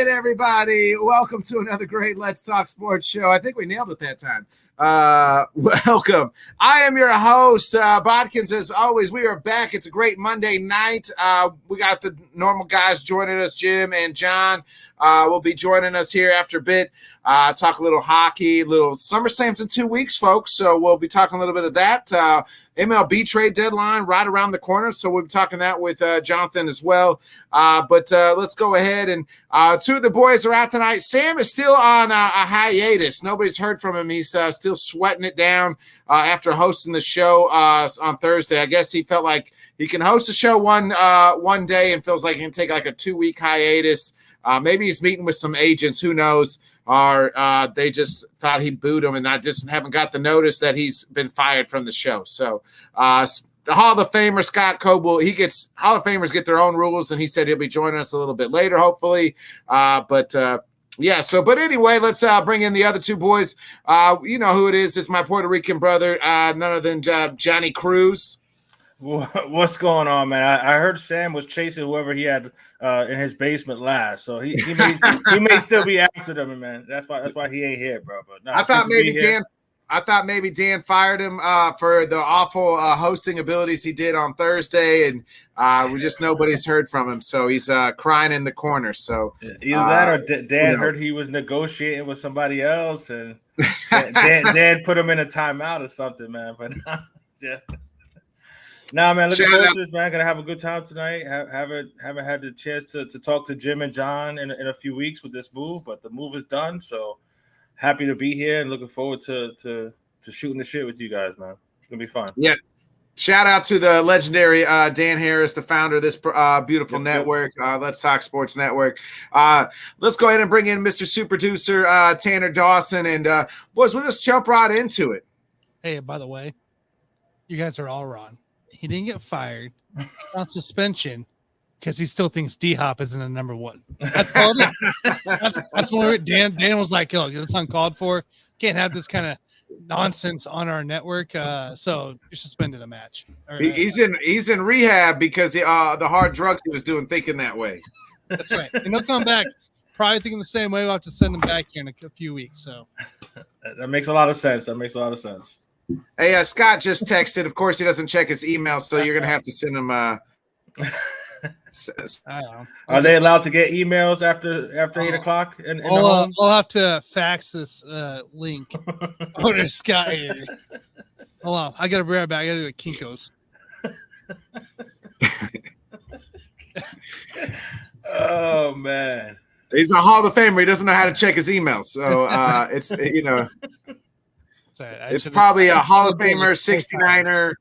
right, everybody. Welcome to another great Let's Talk Sports show. I think we nailed it that time. Welcome. I am your host, Bodkins. As always, we are back. It's a great Monday night. We got the normal guys joining us. Jim and John will be joining us here after a bit. Talk a little hockey, little Summer Slams in 2 weeks, folks. So we'll be talking a little bit of that. MLB trade deadline right around the corner. So we'll be talking that with Jonathan as well. But let's go ahead. And two of the boys are out tonight. Sam is still on a hiatus. Nobody's heard from him. He's still sweating it down after hosting the show on Thursday. I guess he felt like he can host a show one day and feels like he can take like a 2-week hiatus. Maybe he's meeting with some agents. Who knows? Or they just thought he booed him, and I just haven't got the notice that he's been fired from the show. So the Hall of Famer, Scott Cobe, Hall of Famers get their own rules, and he said he'll be joining us a little bit later, hopefully. But anyway, let's bring in the other two boys. You know who it is. It's my Puerto Rican brother, none other than Johnny Cruz. What's going on, man? I heard Sam was chasing whoever he had in his basement last, so he may still be after them, man. That's why he ain't here, bro. But no, I thought maybe Dan fired him for the awful hosting abilities he did on Thursday, and nobody's heard from him, so he's crying in the corner. So either that or Dan heard he was negotiating with somebody else, and Dan put him in a timeout or something, man. But yeah. Nah, man, looking forward to this, man. Gonna have a good time tonight. Haven't had the chance to talk to Jim and John in a few weeks with this move, but the move is done. So happy to be here and looking forward to shooting the shit with you guys, man. It's gonna be fun. Yeah. Shout out to the legendary Dan Harris, the founder of this beautiful network, Let's Talk Sports Network. Let's go ahead and bring in Mr. Super Producer Tanner Dawson, and boys, we'll just jump right into it. Hey, by the way, you guys are all wrong. He didn't get fired on suspension because he still thinks D-Hop isn't a number one. That's all it is. That's when Dan was like, "Yo, that's uncalled for. Can't have this kind of nonsense on our network." So you're suspended a match. He's in rehab because the hard drugs he was doing, thinking that way. That's right, and he'll come back probably thinking the same way. We'll have to send him back here in a few weeks. So that makes a lot of sense. Hey, Scott just texted. Of course, he doesn't check his email, so you're going to have to send him. I don't know. Are they allowed to get emails after 8 o'clock? I'll have to fax this link over to Scott. Hold on. I got to bring it back. I got to do it Kinko's. Oh, man. He's a Hall of Famer. He doesn't know how to check his email. So it's, it's probably a Hall of Famer, 69er,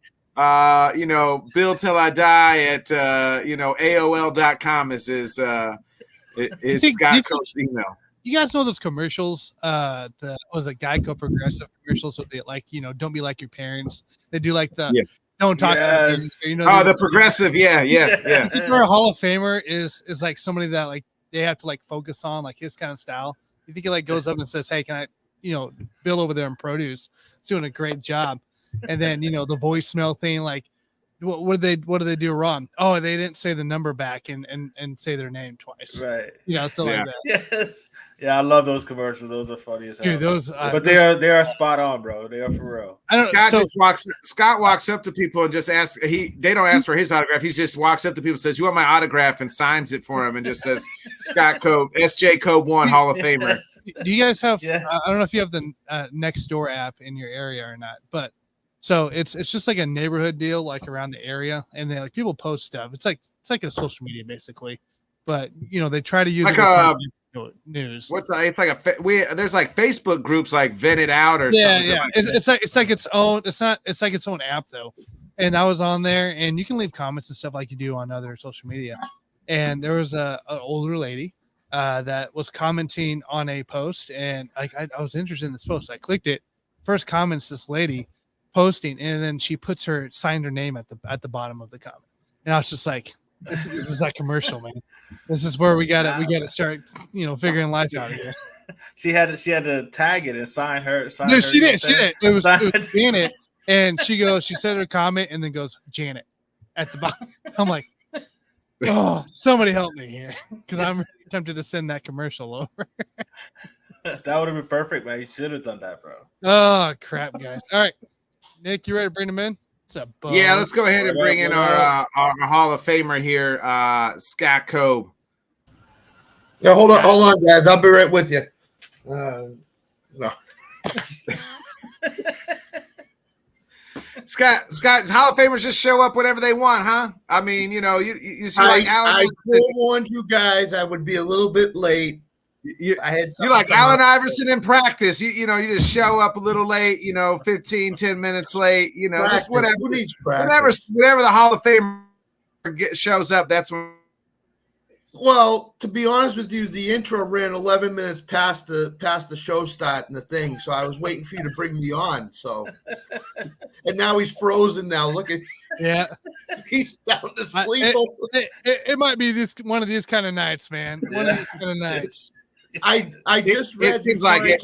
Bill Till I Die at, AOL.com is his Scott Coach's email. You guys know those commercials, Geico Progressive commercials with the, don't be like your parents. They do don't talk to parents. The Progressive. Yeah. I think our Hall of Famer is like somebody that they have to focus on his kind of style. You think he goes up and says, "Hey, can I, Bill over there in produce is doing a great job." And then, the voicemail thing, what did they do wrong? Oh, they didn't say the number back and say their name twice. Right. Stuff like that. Yes. Yeah, I love those commercials. Those are funny as hell. Dude, but they are spot on, bro. They are for real. Scott walks up to people and just asks. They don't ask for his autograph. He just walks up to people and says, "You want my autograph?" and signs it for him and just says, "Scott Cobe, SJ Cobe 1 Hall of Famer." Do you guys have? Yeah. I don't know if you have the Nextdoor app in your area or not, but so it's just like a neighborhood deal around the area, and they people post stuff. It's like a social media basically, but they try to use news. What's that? It's there's Facebook groups like Vent It Out or something. Yeah. It's like its own. It's like its own app though. And I was on there, and you can leave comments and stuff like you do on other social media. And there was an older lady that was commenting on a post, and I was interested in this post. I clicked it. First comments this lady posting, and then she signed her name at the bottom of the comment. And I was just like, this is that commercial, man. This is where we gotta start, figuring life out here. She had to tag it and sign her. No, she did. It was Janet, and she said her comment, and then goes Janet at the bottom. I'm like, oh, somebody help me here, because I'm tempted to send that commercial over. That would have been perfect, man. You should have done that, bro. Oh crap, guys! All right, Nick, you ready to bring them in? What's up, bud? Yeah, let's go ahead and bring in our Hall of Famer here, Scott Cobe. Yeah, hold on, guys. I'll be right with you. No. Scott, Hall of Famers just show up whenever they want, huh? I mean, you see like Alan. I forewarned you guys I would be a little bit late. You like Allen Iverson in practice. You just show up a little late, 15, 10 minutes late, practice. Just whenever the Hall of Fame shows up, that's when. Well, to be honest with you, the intro ran 11 minutes past the show start and the thing, so I was waiting for you to bring me on. So, and now he's frozen. Now look at, he's down to sleep. It might be one of these kind of nights, man. One of these kind of nights. I just read. It seems like it.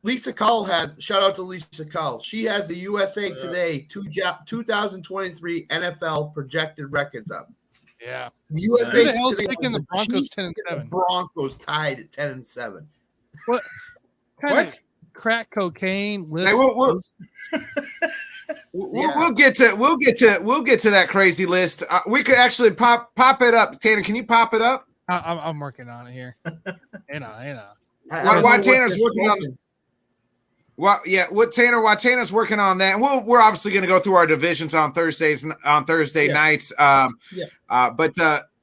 Lisa Cull shout out to Lisa Cull. She has the USA Today 2023 NFL projected records up. Yeah. The USA Today the Broncos 10-7. The Broncos tied at 10-7. What? Crack cocaine. Hey, we'll get to that crazy list. We could actually pop it up. Tanner, can you pop it up? I'm working on it here. Hang on. While Tanner's working on. Well, yeah. While Tanner's working on that, and we're obviously going to go through our divisions on Thursday nights. But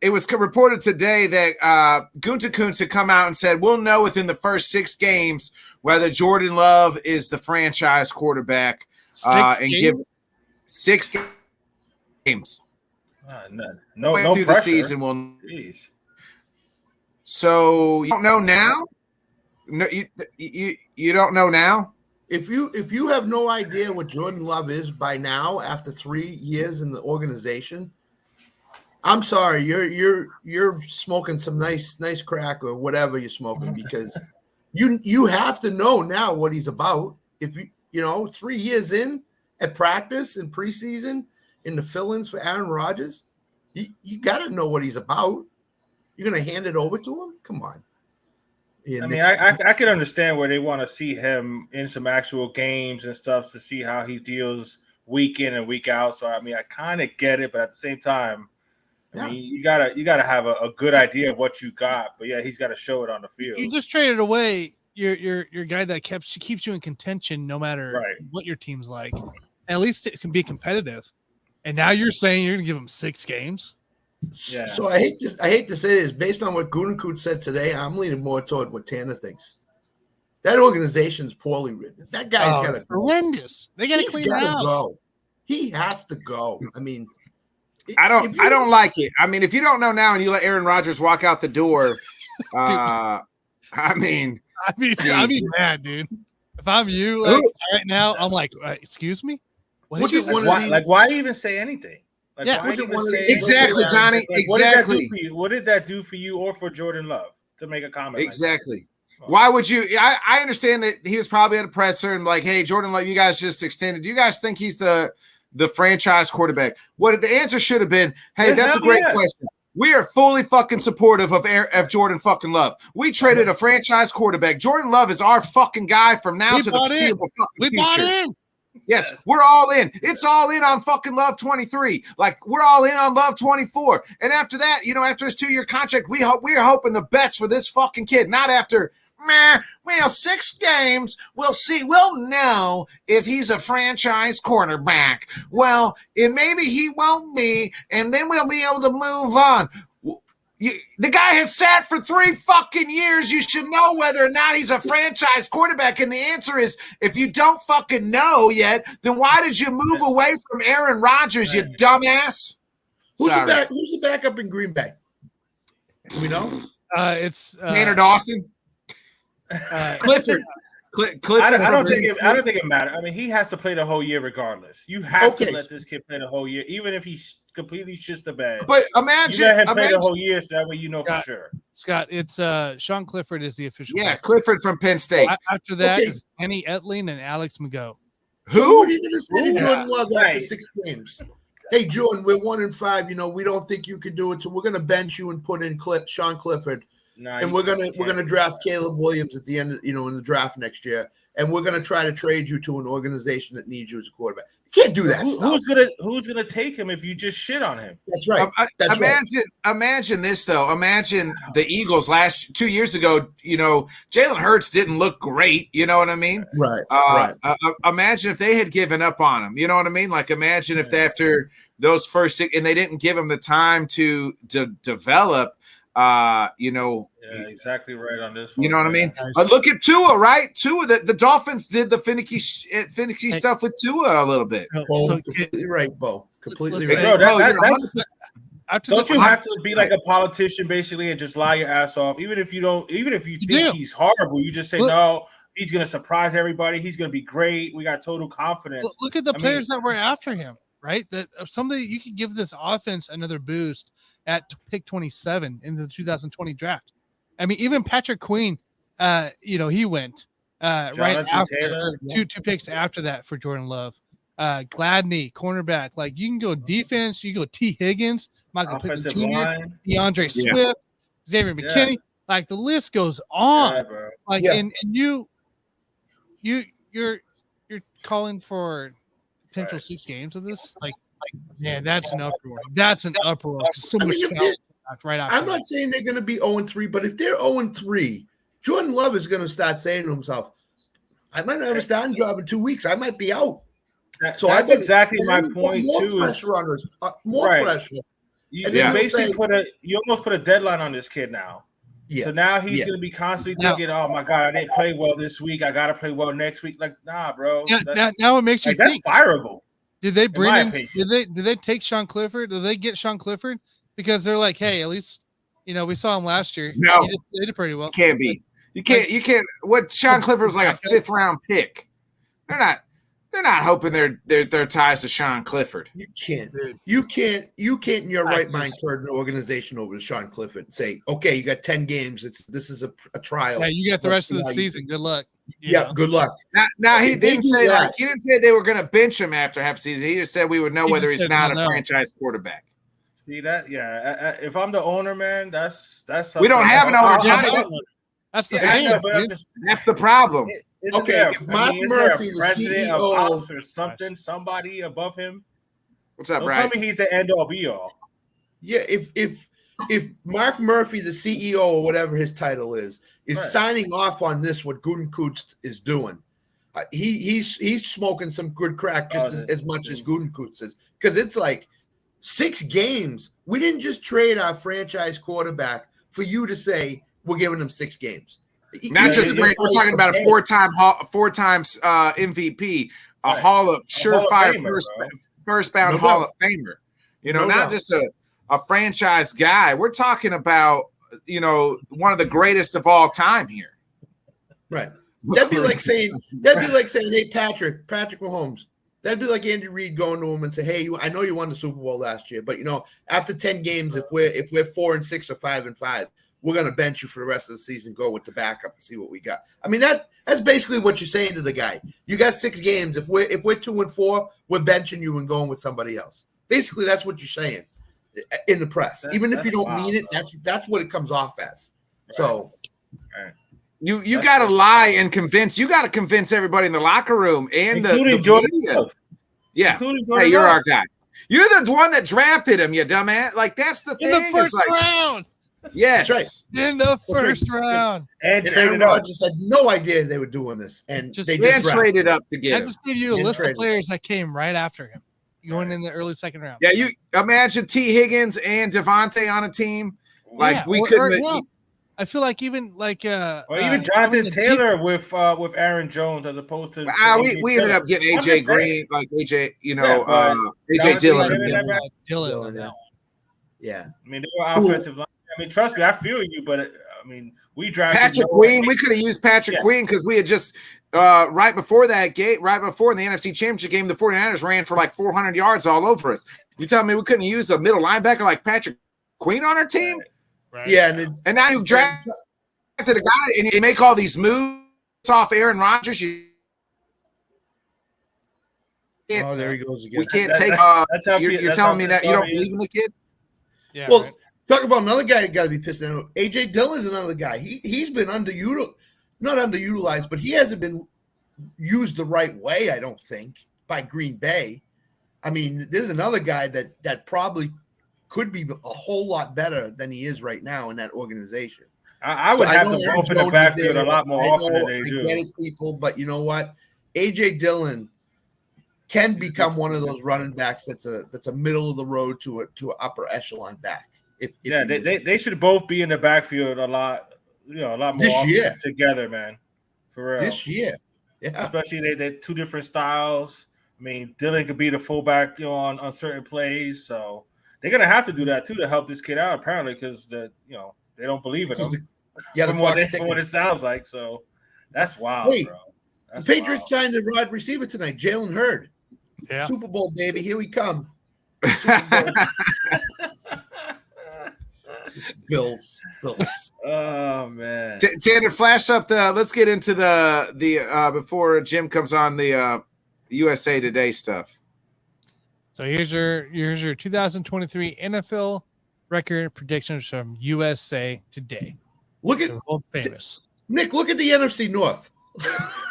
it was reported today that Gutekunst had come out and said we'll know within the first 6 games whether Jordan Love is the franchise quarterback. Give 6 games. No through pressure. The season. Jeez. So you don't know now. No, you don't know now. If you have no idea what Jordan Love is by now, after 3 years in the organization, I'm sorry, you're smoking some nice crack or whatever you're smoking, because you have to know now what he's about. If you 3 years in at practice and preseason in the fill-ins for Aaron Rodgers, you got to know what he's about. You're going to hand it over to him? Come on. I mean, I can understand where they want to see him in some actual games and stuff to see how he deals week in and week out. So I mean, I kind of get it, but at the same time, I mean, you gotta have a good idea of what you got. But yeah, he's got to show it on the field. You just traded away your guy that keeps you in contention no matter what your team's like. At least it can be competitive. And now you're saying you're gonna give him 6 games. Yeah. So I hate to say this, based on what Gutekunst said today, I'm leaning more toward what Tanner thinks. That organization's poorly written. That guy's got to horrendous. They got to clean it out. Go. He has to go. I mean, I don't like it. I mean, if you don't know now and you let Aaron Rodgers walk out the door, I mean, I'd be mad, dude. If I'm you, right now, I'm like, excuse me. Why even say anything? Exactly, Johnny. Exactly. What did that do for you or for Jordan Love to make a comment? Exactly. Why would you? I understand that he was probably at a presser and like, hey, Jordan Love, you guys just extended. Do you guys think he's the franchise quarterback? What the answer should have been? Hey, that's a great question. We are fully fucking supportive of Jordan fucking Love. We traded a franchise quarterback. Jordan Love is our fucking guy from now to the foreseeable fucking future. We bought in. Yes, we're all in. It's all in on fucking Love 23. Like, we're all in on Love 24. And after that, after his 2-year contract, we're hoping the best for this fucking kid. Not after, 6 games. We'll see. We'll know if he's a franchise cornerback. Well, maybe he won't be, and then we'll be able to move on. The guy has sat for 3 fucking years. You should know whether or not he's a franchise quarterback. And the answer is, if you don't fucking know yet, then why did you move away from Aaron Rodgers, you dumbass? Who's the backup in Green Bay? Do we know? It's Tanner Dawson. Clifford. I don't think it matters. I mean, he has to play the whole year regardless. You have to let this kid play the whole year, even if he's completely shits the bed. But imagine, you let him play the whole year, so that way you know for sure. Scott, it's Sean Clifford is the official. Yeah, Clifford from Penn State. After that is Kenny Etling and Alex McGough. Who? So what are you going to say to Jordan Love after 6 games? hey, Jordan, we're 1-5. You know, we don't think you can do it, so we're going to bench you and put in Sean Clifford. And we're gonna draft Caleb Williams at the end, in the draft next year, and we're gonna try to trade you to an organization that needs you as a quarterback. You can't do that. Who's gonna take him if you just shit on him? That's right. Imagine this though. Imagine the Eagles 2 years ago. Jalen Hurts didn't look great. You know what I mean? Right. Imagine if they had given up on him. You know what I mean? Like imagine if after those first 6 and they didn't give him the time to develop. Exactly right on this one. You know what I mean? Look at Tua, right? Tua, the Dolphins did the finicky stuff with Tua a little bit. Completely right, Bo. Completely right. Bro, don't you have to be like a politician basically and just lie your ass off? Even if you think he's horrible, you just say no. He's gonna surprise everybody. He's gonna be great. We got total confidence. Look at the players that were after him, right? That somebody you could give this offense another boost at pick 27 in the 2020 draft. I mean, even Patrick Queen, he went right after two picks after that for Jordan Love. Gladney, cornerback. Like you can go defense, you go T. Higgins, Michael Pittman Jr., DeAndre Swift, Xavier McKinney. Like the list goes on. And you're calling for potential 6 games of this. Like man, that's an uproar. That's an uproar. So much talent right after. I'm not saying they're going to be 0-3, but if they're 0-3, Jordan Love is going to start saying to himself, "I might not have a starting job in 2 weeks. I might be out." That's exactly my point too. More pressure. You almost put a deadline on this kid now. Yeah. So now he's going to be constantly thinking, "Oh my God, I didn't play well this week. I got to play well next week." Like, nah, bro. Now it makes you think. That's fireable. Did they bring in? Did they take Sean Clifford? Did they get Sean Clifford? Because they're like, hey, at least we saw him last year. No, they did pretty well. Can't be. You can't. What Sean Clifford was like a 5th round pick. They're not hoping their ties to Sean Clifford. You can't. You can't in your right mind turn an organization over to Sean Clifford and say, okay, you got 10 games. This is a trial. Yeah, you got the rest of the season. Good luck. Yeah, good luck. Now he didn't say that. He didn't say they were going to bench him after half season. He just said we would know whether he's not a franchise quarterback. See that? Yeah. If I'm the owner, man, that's we don't have an owner, Johnny. That's the that's the problem. Okay, if Mark Murphy, the CEO, or something, somebody above him. What's up, don't Bryce? Tell me he's the end all be all. Yeah, if Mark Murphy, the CEO or whatever his title is signing off on this, what Gutekunst is doing, he's smoking some good crack just as much as Gutekunst is, because it's like 6 games. We didn't just trade our franchise quarterback for you to say we're giving him 6 games. Not just we're talking about a 4 times MVP, a Hall of surefire first bound Hall of Famer. Not just a franchise guy. We're talking about one of the greatest of all time here. Right. That'd be like saying, hey, Patrick Mahomes. That'd be like Andy Reid going to him and say, hey, I know you won the Super Bowl last year, but after 10 games, if we're 4-6 or 5-5, we're gonna bench you for the rest of the season. Go with the backup and see what we got. I mean, that's basically what you're saying to the guy. You got 6 games. If we're 2-4, we're benching you and going with somebody else. Basically, that's what you're saying in the press. Even if you don't mean it, that's what it comes off as. Right. So you got to lie and convince. You got to convince everybody in the locker room and including Jordan. Yeah, hey, you're our guy. You're the one that drafted him, you dumbass. Like that's the thing. In the first round. Yes, that's right. In the first round. And Aaron Rodgers had no idea they were doing this, and they just traded up to get him. I just give you a list of players that came right after him, going in the early 2nd round. Yeah, you imagine T. Higgins and Devontae on a team. Like we couldn't. I feel like even even Jonathan Taylor with Aaron Jones as opposed to we ended up getting AJ Green, like AJ, AJ Dillon. Yeah, I mean they were offensive line. I mean, trust me, I feel you, but we drafted Patrick Queen. We could have used Patrick Queen because we had just right before in the NFC Championship game, the 49ers ran for like 400 yards all over us. You tell me we couldn't use a middle linebacker like Patrick Queen on our team? Right. Yeah, and now you drafted a guy and you make all these moves off Aaron Rodgers. Oh, there he goes again. We can't take. You're telling me that you don't believe in the kid? Yeah. Well, right. talk about another guy that got to be pissed at. AJ Dillon's another guy. He's been not underutilized, but he hasn't been used the right way, I don't think, by Green Bay. I mean, there's another guy that probably could be a whole lot better than he is right now in that organization. I would have them both in the backfield a lot more often than they do. I get it, people, but you know what? AJ Dillon can become one of those running backs that's a middle of the road to an upper echelon back. They should both be in the backfield a lot more often together, man. For real. This year. Yeah. Especially they're two different styles. I mean, Dillon could be the fullback, on certain plays. So they're gonna have to do that too to help this kid out, apparently, because they don't believe in him. Yeah, from what it sounds like. So that's wild, bro. The Patriots signed a wide receiver tonight, Jalen Hurd. Yeah. Super Bowl, baby. Here we come. Bills. Oh man. Tanner, flash up let's get into the before Jim comes on the USA Today stuff. So here's your 2023 NFL record predictions from USA Today. Look at world famous. Nick. Look at the NFC North.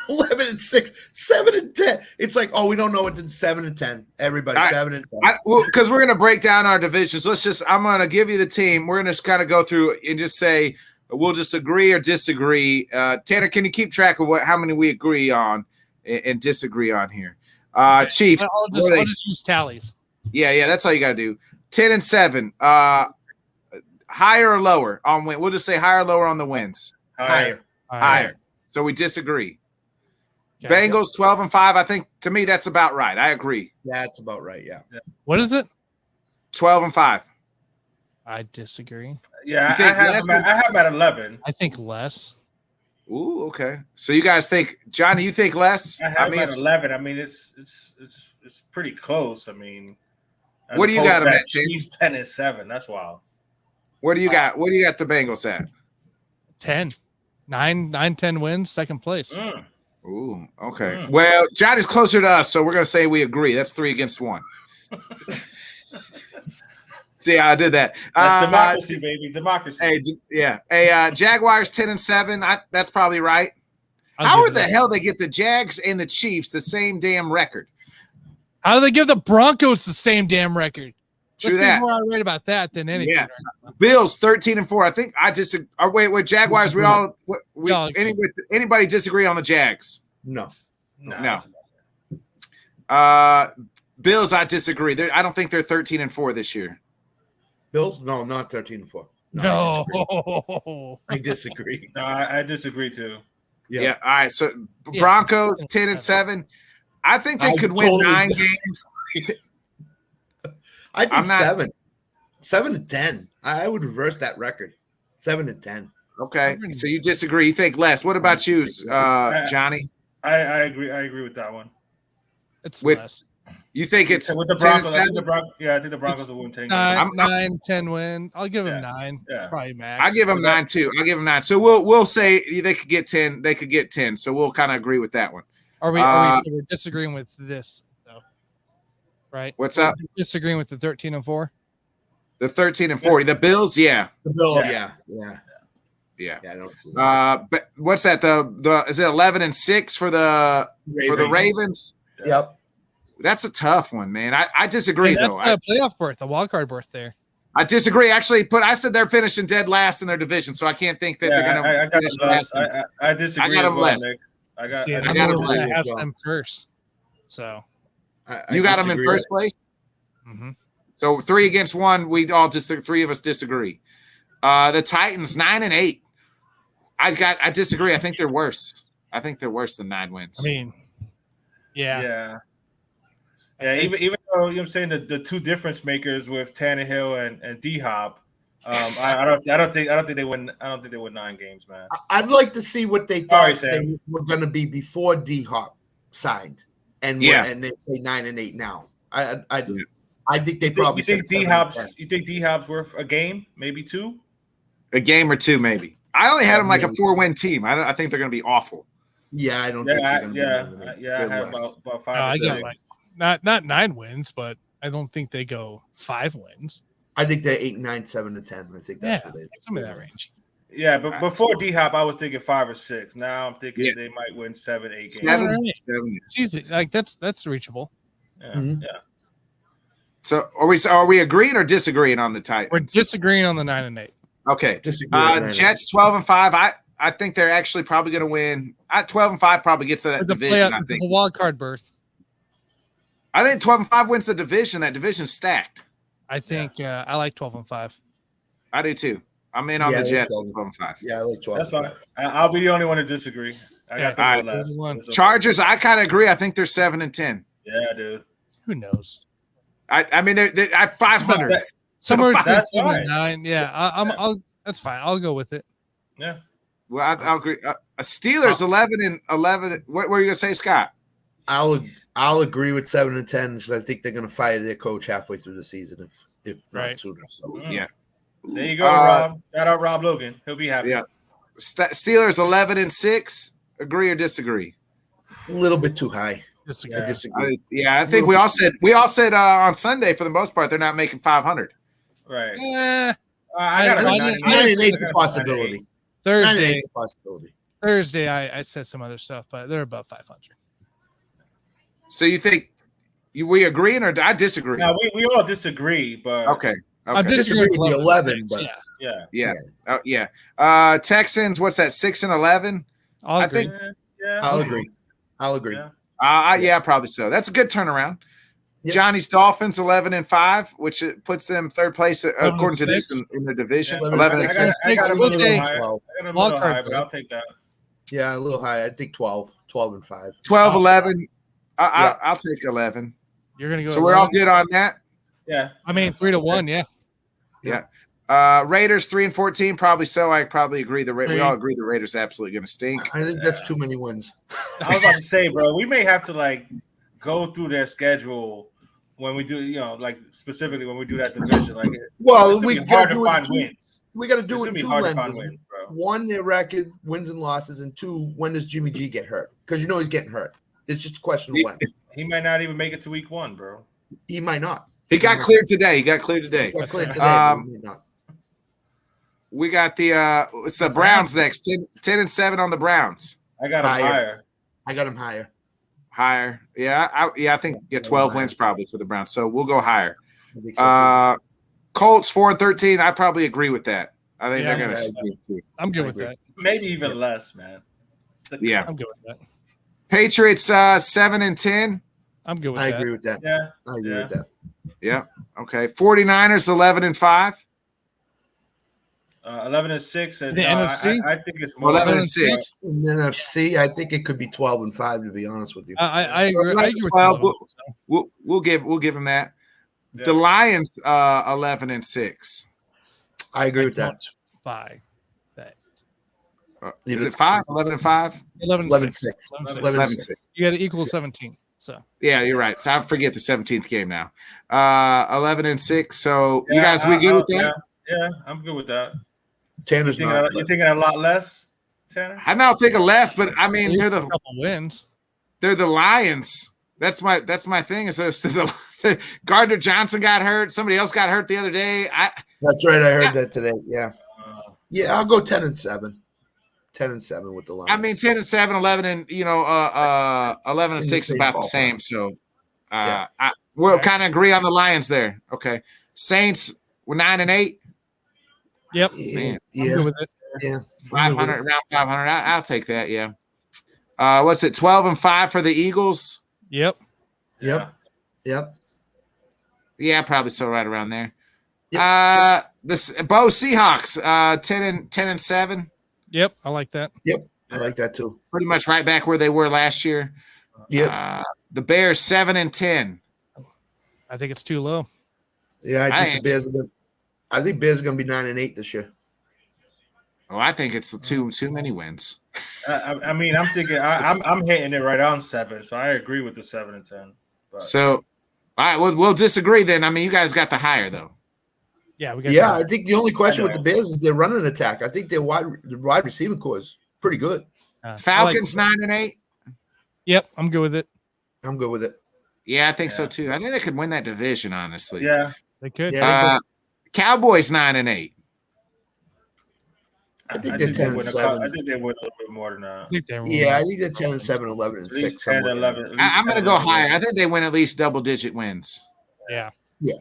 11-6, 7-10. It's like, we don't know what to 7-10. Everybody 7-10. Because we're gonna break down our divisions. I'm gonna give you the team. We're gonna just kind of go through and just say we'll just agree or disagree. Tanner, can you keep track of how many we agree on and disagree on here? Chiefs. I'll just use tallies. Yeah, that's all you gotta do. 10-7. Higher or lower on win? We'll just say higher or lower on the wins. Higher. So we disagree. Okay. Bengals 12-5. I think to me that's about right. I agree. That's about right. Yeah. What is it? 12-5. I disagree. Yeah, I have them at 11. I think less. Ooh, okay. So you guys think, Johnny? You think less? I have them at 11. I mean, it's pretty close. I mean, what do you got them at? Chiefs 10-7. That's wild. What do you got? What do you got the Bengals at? 10. 9-10 wins, second place. Ooh, okay. Well, Johnny's closer to us, so we're gonna say we agree. That's 3-1. See how I did that? That's democracy, baby. Democracy. Hey, Jaguars 10-7. That's probably right. How the hell they get the Jags and the Chiefs the same damn record? How do they give the Broncos the same damn record? True Let's that. be more irate about that than anything. Yeah. Right, Bills 13-4. I think I just wait. Jaguars. Anybody disagree on the Jags? No. Bills. I disagree. I don't think they're 13-4 this year. Bills? No, not 13-4. No. I disagree. No, I disagree too. Yeah. All right. So Broncos 10-7. I think they could win 9 games. I think 7-10. I would reverse that record. 7-10. Okay. So you disagree. You think less. What about you, Johnny? I agree. I agree with that one. It's less. You think it's with the Broncos? I think the Broncos will win 10 games. 9-10 win. I'll give them 9. Yeah. Probably max. I give them 9 too. I'll give them 9. So we'll say they could get 10. They could get 10. So we'll kind of agree with that one. Are we're disagreeing with this though? Right? What's up? Disagreeing with the 13-4? The 13-4. The Bills, yeah. The Bills, yeah. I don't see that. But what's that? The is it 11-6 for the Ravens? Yep. That's a tough one, man. I disagree though. That's a playoff berth, a wild card berth there. I disagree. Actually, I said they're finishing dead last in their division, so I can't think that they're going to finish last. I disagree. I got them last. I got them last. Have them first. So you got them in first place. Mm-hmm. So 3-1. We all three of us disagree. The Titans 9-8. I disagree. I think they're worse. I think they're worse than 9 wins. I mean, yeah. Even though, you know what I'm saying, the two difference makers with Tannehill and D-Hop, I don't think they win 9 games, man. I'd like to see what they thought they were going to be before D-Hop signed, and they say 9-8 now. I think they probably. You think D-Hop's worth a game, maybe 2? A game or 2, maybe. I only had them like a 4-win team. I think they're going to be awful. Yeah, I don't. I have about 5 or 6. not 9 wins, but I don't think they go 5 wins. I think they're 8, 9, 7 to 10. I think that's Yeah, what they some of that range. Yeah, but before D-Hop, I was thinking 5 or 6. Now I'm thinking they might win 7, 8 games. Seven. Seven. It's easy. Like that's reachable. Yeah, Mhm. yeah. So are we agreeing or disagreeing on the Titans? We're disagreeing on the 9 and 8. Okay. Disagree with that. Jets 12-5. I think they're actually probably going to win. 12-5 probably gets to that division. I It's think. a wild card berth. I think 12-5 wins the division. That division's stacked. I think I like 12-5. I do too. I'm in on Yeah, the I Jets. like 12-5. Yeah, I like 12. That's fine. I'll be the only one to disagree. I got them Yeah. for last. One. It's okay. Chargers. I kind of agree. I think they're 7-10. Yeah, dude. Who knows? I mean they're at 500. Somewhere between that's 7 and fine. 9. Yeah, I'll. That's fine. I'll go with it. Yeah. Well, I'll agree. Steelers 11-11. What were you gonna say, Scott? I'll agree with 7 and 10 because I think they're going to fire their coach halfway through the season, if not Right. sooner. So Mm. Yeah. There you go, Rob. Shout out Rob Logan. He'll be happy. Yeah. Steelers 11-6. Agree or disagree? a little bit too high. Disagree. I disagree. I think we all said on Sunday for the most part they're not making 500. Right. I got don't them know. 9 and 9 and 8 is a 8. possibility. 9 and 8 Thursday. is a possibility. Thursday, I said some other stuff, but they're above 500. So you think we agreeing or I disagree? Now we all disagree, but Okay. I'm Okay. disagree with the 11, but yeah, yeah. Yeah. Texans, what's that? 6-11? I'll I agree. think- Yeah. I'll agree. Yeah. Yeah, probably so. That's a good turnaround. Yep. Johnny's Dolphins 11-5, which it puts them third place according to this 11-6. in their division. 11 I 11-6. got them a We'll little take higher. 12. I got them a Wild little card high, but berth. I'll take that. Yeah, a little high. I think 12 and 5. 12-11. Yeah. I'll take 11. You're gonna go. So we're all 11? good on that. Yeah. I mean, 3-1. Yeah. Raiders 3-14, probably so. I probably agree. We all agree the Raiders are absolutely going to stink. I think that's too many wins. I was about to say, bro, we may have to go through their schedule when we do, specifically when we do that division. Well, it's gonna we be hard got to find wins. We got to It's do it gonna in be 2 hard to find lenses. wins, bro. 1, their record, wins and losses, and 2, when does Jimmy G get hurt? Because he's getting hurt. It's just a question of when. He might not even make it to week 1, bro. He might not. He got cleared today. He got cleared today. He got cleared today, but he may not. We got it's the Browns next. 10-7 on the Browns. I got him higher. I got him higher. Higher. Yeah, I think 12 wins probably for the Browns. So we'll go higher. I think so, too. Colts 4-13. I probably agree with that. I think Yeah, they're going I to agree. stink. I'm good I with agree. that. Maybe even less, man. Yeah. I'm good with that. Patriots 7-10. I'm good with I that. agree with that. Yeah. I agree with that. Yeah. Okay. 49ers 11-5. 11-6. And The no, NFC? I think it's more 11-6. And then NFC, I think it could be 12 and 5, to be honest with you. I agree. I agree with 12. you. We'll give him that. Yeah. The Lions 11-6. I agree with that. Don't buy that. Is it 5? 11-5? 11-6. 11-6. You got to equal 17. So Yeah, you're right. So I forget the 17th game now. 11-6. So you Yeah, guys, we good with that? Yeah, I'm good with that. Tanner's not. You thinking a lot less, Tanner? I'm not thinking less, but I at mean least they're a couple wins. the Lions. That's my thing. Is Gardner Johnson got hurt. Somebody else got hurt the other day. That's right. I heard that today. Yeah. Uh, Yeah, I'll go 10 and 7. 10 and 7 with the Lions. I mean 10-7, 11 and 11-6 is about the same. So we'll kind of agree on the Lions there. Okay. Saints were 9-8. Yep. Yeah. Man, I'm Yeah. good with it. Yeah. 500 around 500. I'll take that. Yeah. What's it? 12-5 for the Eagles. Yep. Yep. Yep. Yeah, probably so right around there. Yep. This Bo Seahawks 10-7. Yep. I like that. I like that too. Pretty much right back where they were last year. Yep. The Bears 7-10. I think it's too low. Yeah, I I think ain't- the Bears are good. I think Bears are going to be 9 and 8 this year. Oh, I think it's too many wins. I mean, I'm thinking I'm hitting it right on 7, so I agree with the 7 and 10. But So, all right, we'll disagree then. I mean, you guys got the higher though. Yeah, we got. Yeah, I think the only question with know. the Bears is their running attack. I think their wide receiving core is pretty good. Falcons 9-8. Yep, I'm good with it. I'm good with it. Yeah, I think so too. I think they could win that division, honestly. Yeah, They could. Yeah, Cowboys 9-8. I think they're 10-7. I think they win a little bit more than that. I think they were Yeah, I think they're 10-7, 11 At least 6. 10, somewhere in 11. there. At least I'm going to 10, go 11 higher. wins. I think they win at least double-digit wins. Yeah. Yeah,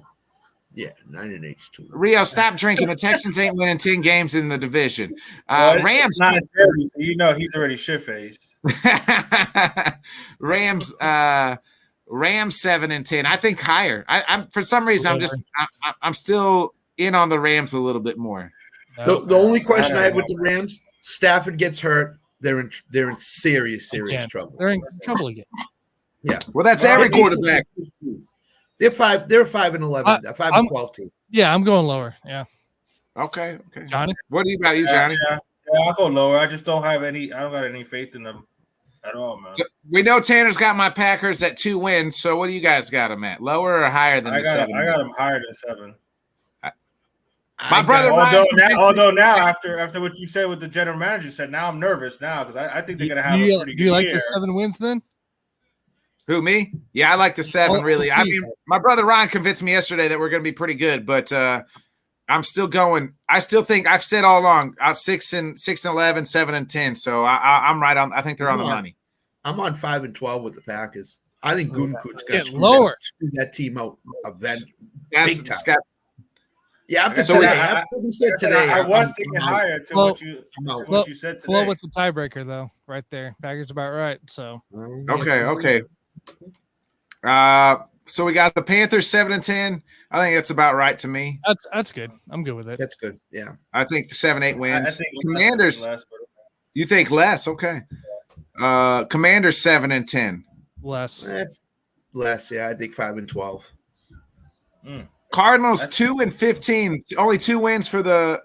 9-8 too. Rio, stop drinking. The Texans ain't winning 10 games in the division. Well, Rams. it's not dirty, so you know he's already shit-faced. Rams 7-10. I think higher. I'm for some reason I'm still in on the Rams a little bit more. The only question I have with the Rams, Stafford gets hurt, they're in serious trouble. They're in trouble again. Yeah. Well, that's every quarterback. They're 5-11, 5-12 team. Yeah, I'm going lower. Yeah. Okay. Johnny? What about you, Johnny? Yeah, I'll go lower. I just don't have any. I don't got any faith in them at all, man. So we know Tanner's got my Packers at 2 wins. So what do you guys got them at? Lower or higher than I the got 7? I got them higher than 7. My brother. Although now after what you said with the general manager said, now I'm nervous now because I think they're gonna have a pretty good year. Do you like the 7 wins then? Who, me? Yeah, I like the 7, really. I mean, my brother Ryan convinced me yesterday that we're going to be pretty good, but I'm still going. I still think I've said all along 6-11, 7-10. So I'm right on. I think they're on the money. I'm on 5-12 with the Packers. I think Gutekunst's got to lower. screw that team out event. That's big time. Yeah, after So today, I after we said today, I was thinking higher to what you said today. Flow with the tiebreaker though, right there. Packers about right. So okay. So we got the Panthers 7-10. I think that's about right to me. That's good. I'm good with it. That's good. Yeah. I think 7-8 wins. I think Commanders. less, You think less? Okay. Commanders 7-10. Less. Less. Yeah, I think 5-12. Cardinals 2-15. Only 2 wins for the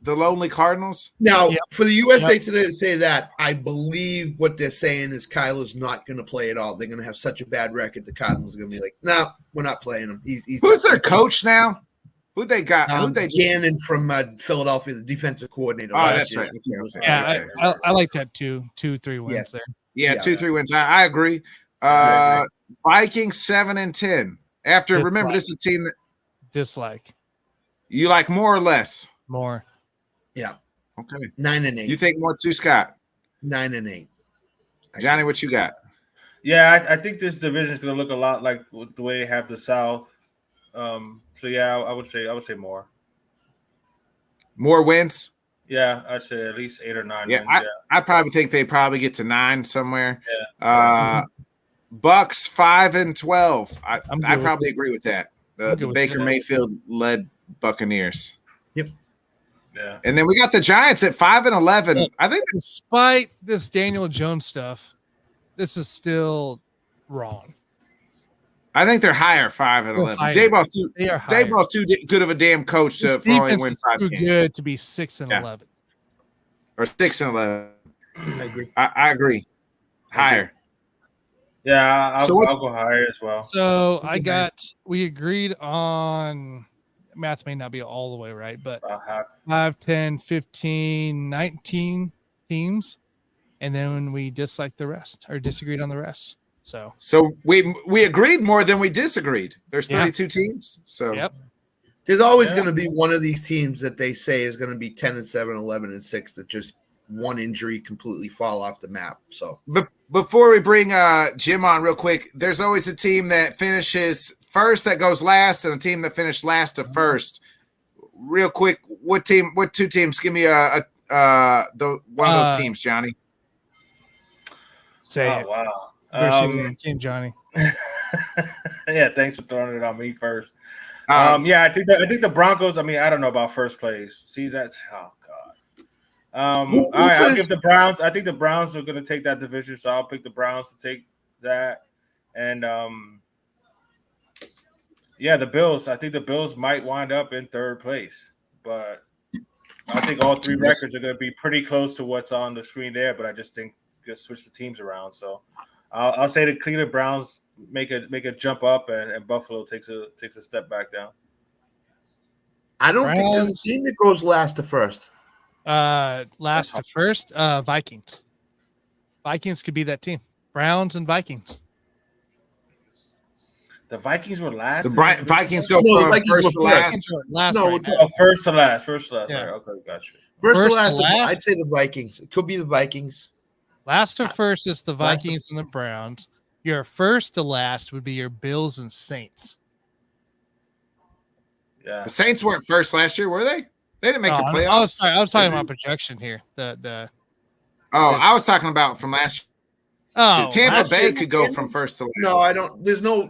lonely Cardinals. Now, for the USA Today to say that, I believe what they're saying is Kyler's not going to play at all. They're going to have such a bad record. The Cardinals are going to be like, no, we're not playing him. Who's their coach now? Who they got? Gannon from Philadelphia, the defensive coordinator. Oh, that's right. Yeah, I like that too. 2-3 wins there. Yeah, 2-3 wins. I agree. Vikings 7-10. Remember, this is a team that dislike. You like more or less? More. Yeah. Okay. 9-8. You think more too, Scott? 9-8. Johnny, what you got? Yeah, I think this division is going to look a lot like the way they have the South. So yeah, I would say more. More wins? Yeah, I'd say at least 8 or 9 wins. Yeah, I probably think they probably get to 9 somewhere. Yeah. Bucks 5-12. I probably agree with that. The Baker Mayfield led Buccaneers. Yep. Yeah. And then we got the Giants at 5-11. Yeah. I think despite this Daniel Jones stuff, this is still wrong. I think they're higher, 5-11. Dayball's too good of a damn coach to only win 5 games. Too good to be 6-11 or 6-11. I agree. I agree. Higher. Yeah, I'll go higher as well. So we agreed on math may not be all the way right, but 5, 10, 15, 19 teams. And then we disliked the rest or disagreed on the rest. So we agreed more than we disagreed. There's 32 teams. So there's always going to be one of these teams that they say is going to be 10-7, 11-6 that just one injury completely fall off the map. So but before we bring Jim on real quick, there's always a team that finishes first that goes last and a team that finished last to first. Real quick, what 2 teams? Give me one of those teams, Johnny. Say it. Wow. Team Johnny. Yeah, thanks for throwing it on me first. I think the Broncos. I mean, I don't know about first place. See, that's God. All right, I'll give the Browns. I think the Browns are going to take that division, so I'll pick the Browns to take that. And the Bills. I think the Bills might wind up in 3rd place, but I think all 3 records are going to be pretty close to what's on the screen there. But I just think just switch the teams around. So I'll say the Cleveland Browns make a jump up, and Buffalo takes a step back down. I don't think there's a team that goes last to first. Last to first, Vikings. Vikings could be that team. Browns and Vikings. The Vikings were last. The Vikings go No, the from Vikings first to were last. No, right now. Oh, first to last. First to last. Yeah. Right. Okay, gotcha. First to First last, to last? I'd say the Vikings. It could be the Vikings. Last to first is the Last to- Vikings and the Browns. Your first to last would be your Bills and Saints. Yeah. The Saints weren't first last year, were they? They didn't make the I playoffs. was talking about projection here. I was talking about from last year. Tampa last Bay year's could go from standings? first to last. No, I don't. There's no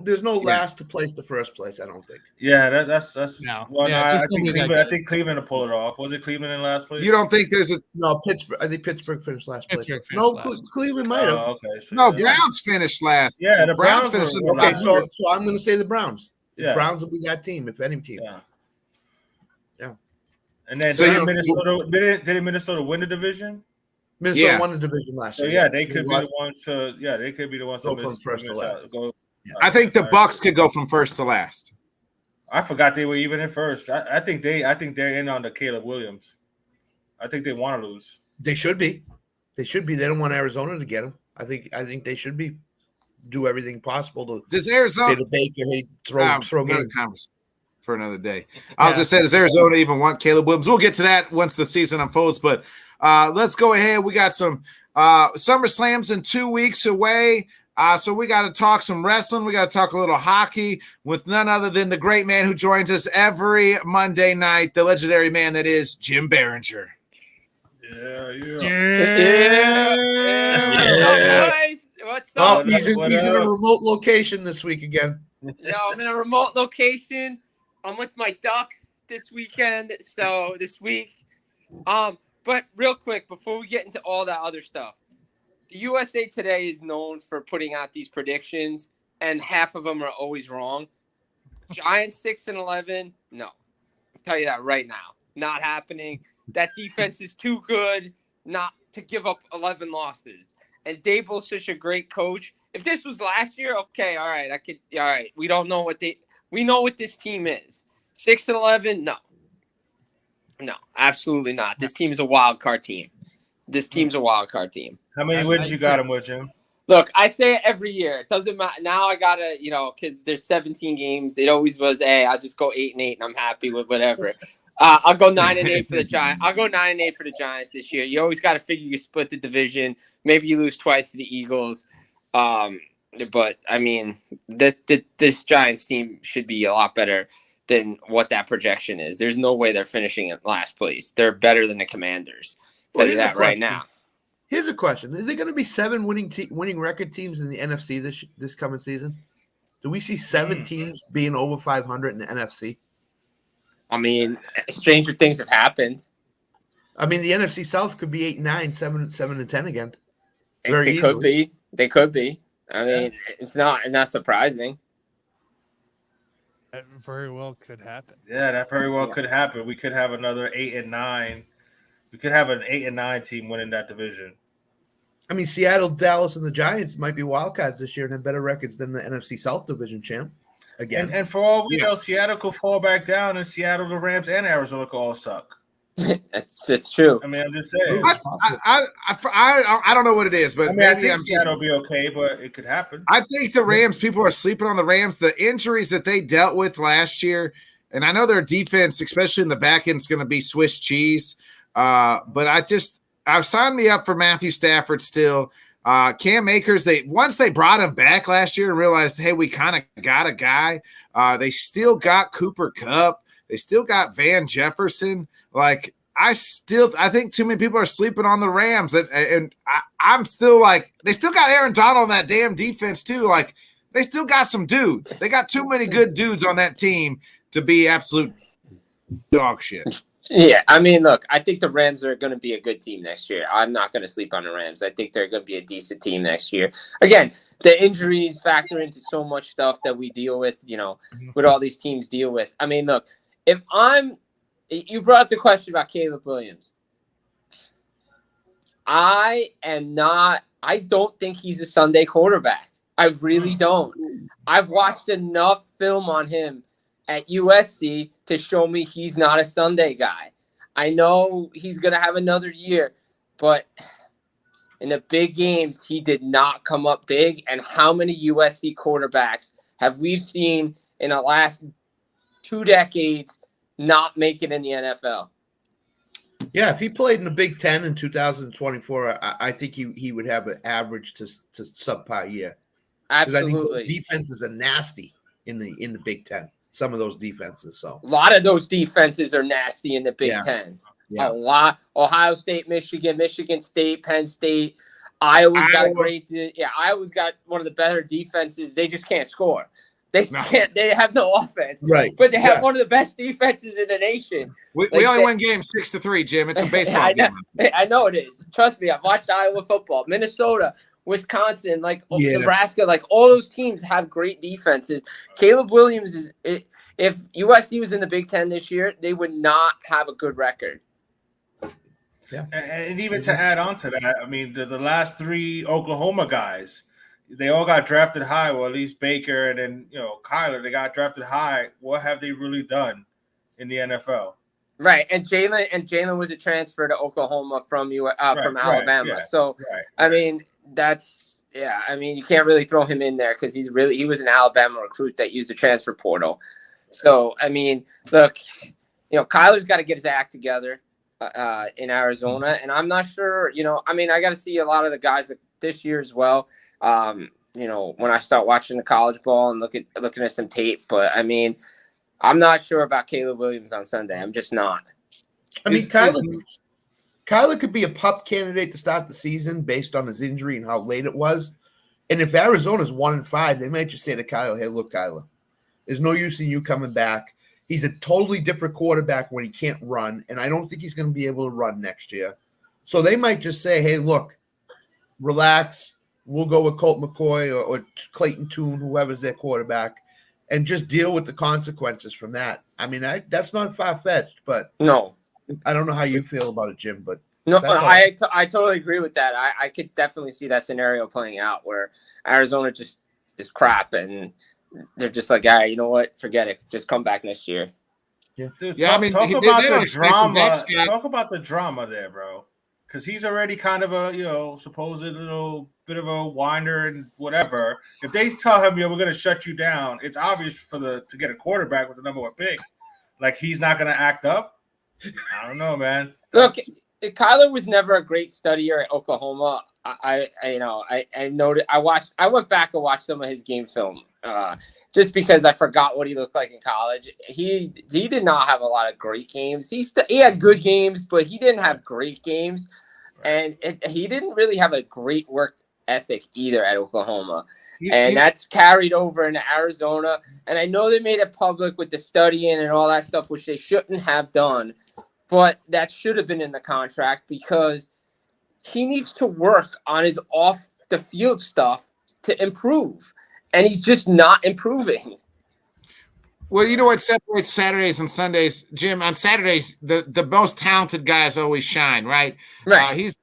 last to place to first place. I don't think. Yeah, that's No. Well, Yeah, no, I there's think nobody that Cleveland. I good. think Cleveland will pull it off. Was it Cleveland in last place? You don't think there's a No, Pittsburgh. I think Pittsburgh finished last place. Pittsburgh finished No, last. Cleveland might have. Oh, okay. So, no? yeah. Browns finished last. Yeah, the Browns finished. were Okay, last. so I'm going to say the Browns. The Yeah. Browns will be that team, if any team. Yeah. Yeah. And then So didn't you- Minnesota Minnesota win the division? Minnesota Yeah. won the division last So year. yeah, they could be the ones to. Yeah, they could be the ones Go to from miss- first to miss last. out. Go. I think the Bucks could go from first to last. I forgot they were even in first. I think they're in on the Caleb Williams. I think they want to lose. They should be. They should be. They don't want Arizona to get them. I think they should be. Do everything possible to Does say Arizona to Baker, hey, throw another games. conversation for another day? I was gonna say, does Arizona even want Caleb Williams? We'll get to that once the season unfolds. But let's go ahead. We got some Summer Slams in 2 weeks away. So we got to talk some wrestling. We got to talk a little hockey with none other than the great man who joins us every Monday night, the legendary man that is Jim Biringer. What's Oh, up? he's in a remote location this week again. No, I'm in a remote location. I'm with my Ducks this weekend. So this week, but real quick before we get into all that other stuff, the USA Today is known for putting out these predictions, and half of them are always wrong. Giants 6-11, no, I'll tell you that right now, not happening. That defense is too good not to give up 11 losses. And Dable's such a great coach. If this was last year, okay, all right, all right. We don't know we know what this team is. 6-11, no, absolutely not. This team is a wild card team. How many wins you got him with, Jim? Look, I say it every year. It doesn't matter. Now I gotta, because there's 17 games. It always was, hey, I'll just go 8-8 and I'm happy with whatever. I'll go 9-8 for the Giants. I'll go 9-8 for the Giants this year. You always got to figure you split the division. Maybe you lose twice to the Eagles. But I mean, this Giants team should be a lot better than what that projection is. There's no way they're finishing in last place. They're better than the Commanders. Tell you that right now. Here's a question: is there going to be 7 winning record teams in the NFC this coming season? Do we see 7 teams being over 500 in the NFC? I mean, stranger things have happened. I mean, the NFC South could be 8-9, 7-10 again. They could be. They could be. I mean, it's not surprising. That very well could happen. Yeah, that very well could happen. We could have another 8-9. We could have an 8-9 team winning that division. I mean, Seattle, Dallas, and the Giants might be wildcards this year and have better records than the NFC South division champ. Again, And for all we know, Seattle could fall back down, and Seattle, the Rams, and Arizona could all suck. That's true. I mean, I'm just saying. I don't know what it is, but I mean, I maybe think I'm Seattle will be okay, but it could happen. I think the Rams, people are sleeping on the Rams. The injuries that they dealt with last year, and I know their defense, especially in the back end, is going to be Swiss cheese. But I've signed me up for Matthew Stafford still. Cam Akers, once they brought him back last year and realized, hey, we kind of got a guy. They still got Cooper Kupp. They still got Van Jefferson. Like, I think too many people are sleeping on the Rams, and I'm still like, they still got Aaron Donald on that damn defense too. Like, they still got some dudes. They got too many good dudes on that team to be absolute dog shit. Yeah, I mean, look, I think the Rams are going to be a good team next year. I'm not going to sleep on the Rams. I think they're going to be a decent team next year. Again, the injuries factor into so much stuff that we deal with, with all these teams deal with. I mean, look, you brought up the question about Caleb Williams. I don't think he's a Sunday quarterback. I really don't. I've watched enough film on him at USC to show me he's not a Sunday guy. I know he's going to have another year, but in the big games, he did not come up big. And how many USC quarterbacks have we seen in the last 2 decades not make it in the NFL. Yeah, if he played in the Big Ten in 2024, I think he would have an average to subpar year. Absolutely. I think those defenses are nasty in the Big Ten. Some of those defenses. So a lot of those defenses are nasty in the Big Ten. Yeah. A lot. Ohio State, Michigan State, Penn State. Iowa's got a great. Iowa's got one of the better defenses. They just can't score. They can't. They have no offense. Right. But they have one of the best defenses in the nation. We only win games 6-3, Jim. It's a baseball game. I know it is. Trust me. I've watched Iowa football. Minnesota, Wisconsin, Nebraska, all those teams have great defenses. Caleb Williams if USC was in the Big Ten this year, they would not have a good record. Yeah. And even to add on to that, I mean, the last 3 Oklahoma guys, they all got drafted high. Well, at least Baker and then, Kyler, they got drafted high. What have they really done in the NFL? Right. And Jalen was a transfer to Oklahoma from Alabama. I mean, you can't really throw him in there because he was an Alabama recruit that used the transfer portal. So, I mean, look, Kyler's got to get his act together in Arizona. And I'm not sure, I got to see a lot of the guys this year as well. When I start watching the college ball and looking at some tape, but I mean, I'm not sure about Caleb Williams on Sunday. I'm just not. I mean, Kyler could be a pup candidate to start the season based on his injury and how late it was. And if Arizona's 1-5, they might just say to Kyler, "Hey, look, Kyler, there's no use in you coming back. He's a totally different quarterback when he can't run, and I don't think he's going to be able to run next year." So they might just say, "Hey, look, relax. We'll go with Colt McCoy or Clayton Tune, whoever's their quarterback, and just deal with the consequences from that." I mean, that's not far-fetched, but no, I don't know how you feel about it, Jim. But no, I totally agree with that. I could definitely see that scenario playing out where Arizona just is crap and they're just like, "All right, you know what? Forget it. Just come back next year." Yeah, dude, talk about the drama. Talk about the drama there, bro. Because he's already kind of a, supposed little bit of a whiner and whatever. If they tell him, we're going to shut you down, it's obvious to get a quarterback with the number 1 pick. Like, he's not going to act up. I don't know, man. Look, Kyler was never a great studier at Oklahoma. I noted. I went back and watched some of his game film just because I forgot what he looked like in college. He did not have a lot of great games. He had good games, but he didn't have great games. And he didn't really have a great work ethic either at Oklahoma. And that's carried over into Arizona. And I know they made it public with the studying and all that stuff, which they shouldn't have done. But that should have been in the contract because he needs to work on his off-the-field stuff to improve. And he's just not improving. Well, you know what separates Saturdays and Sundays, Jim? On Saturdays, the most talented guys always shine, right? Right. He's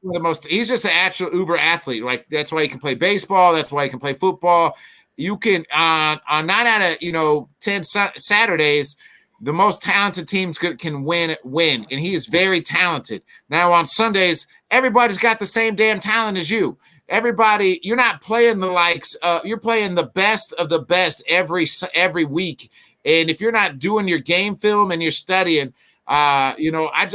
just an actual uber athlete, right? That's why he can play baseball. That's why he can play football. You can on 9 out of 10 Saturdays, the most talented teams can win, and he is very talented. Now on Sundays, everybody's got the same damn talent as you. Everybody, you're not playing the likes. You're playing the best of the best every week. And if you're not doing your game film and you're studying, I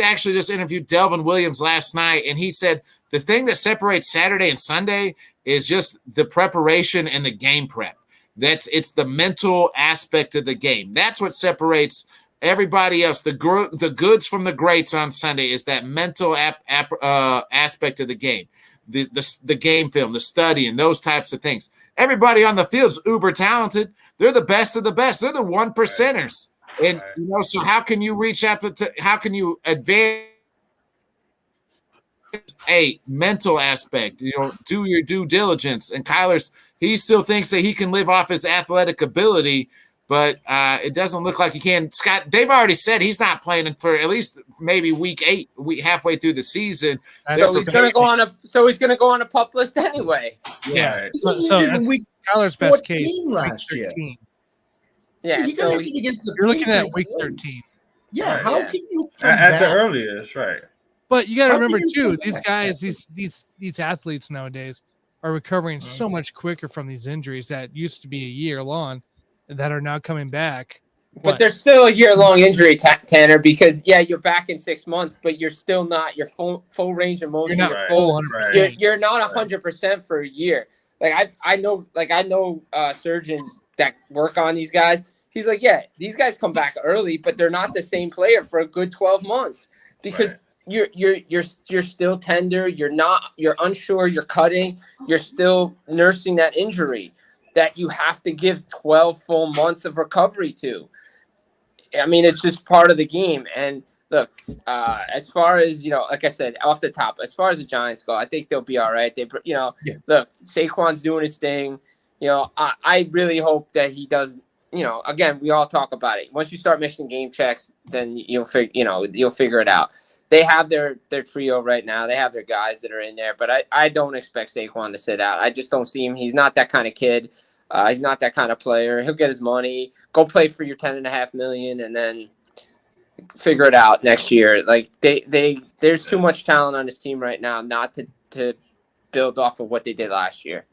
actually just interviewed Delvin Williams last night, and he said the thing that separates Saturday and Sunday is just the preparation and the game prep. It's the mental aspect of the game. That's what separates everybody else. The goods from the greats on Sunday is that mental aspect of the game, the game film, the studying, those types of things. Everybody on the field's uber talented. They're the best of the best. They're the 1%ers. And so how can you reach out how can you advance a mental aspect? Do your due diligence. And he still thinks that he can live off his athletic ability, but it doesn't look like he can. Scott, they've already said he's not playing for at least maybe week 8, halfway through the season. So he's going to go on a pup list anyway. Yeah. So that's Kyler's best case last year. Yeah, so you're looking at week 13. Yeah, how can you at the earliest, right? But you got to remember too, these guys, these athletes nowadays are recovering so much quicker from these injuries that used to be a year long. that are now coming back. But there's still a year-long injury, Tanner, because you're back in 6 months, but you're still not your full range of motion. You're not full 100%. You're not 100% for a year. Like I know surgeons that work on these guys. He's like, yeah, these guys come back early, but they're not the same player for a good 12 months because you're still tender. You're unsure. You're cutting. You're still nursing that injury that you have to give 12 full months of recovery to. I mean, it's just part of the game. And look, as far as, like I said, off the top, as far as the Giants go, I think they'll be all right. Look, Saquon's doing his thing. I really hope that he does, again, we all talk about it. Once you start missing game checks, then you'll figure it out. They have their trio right now. They have their guys that are in there, but I don't expect Saquon to sit out. I just don't see him. He's not that kind of kid. He's not that kind of player. He'll get his money, go play for your $10.5 million, and then figure it out next year. Like there's too much talent on this team right now not to build off of what they did last year.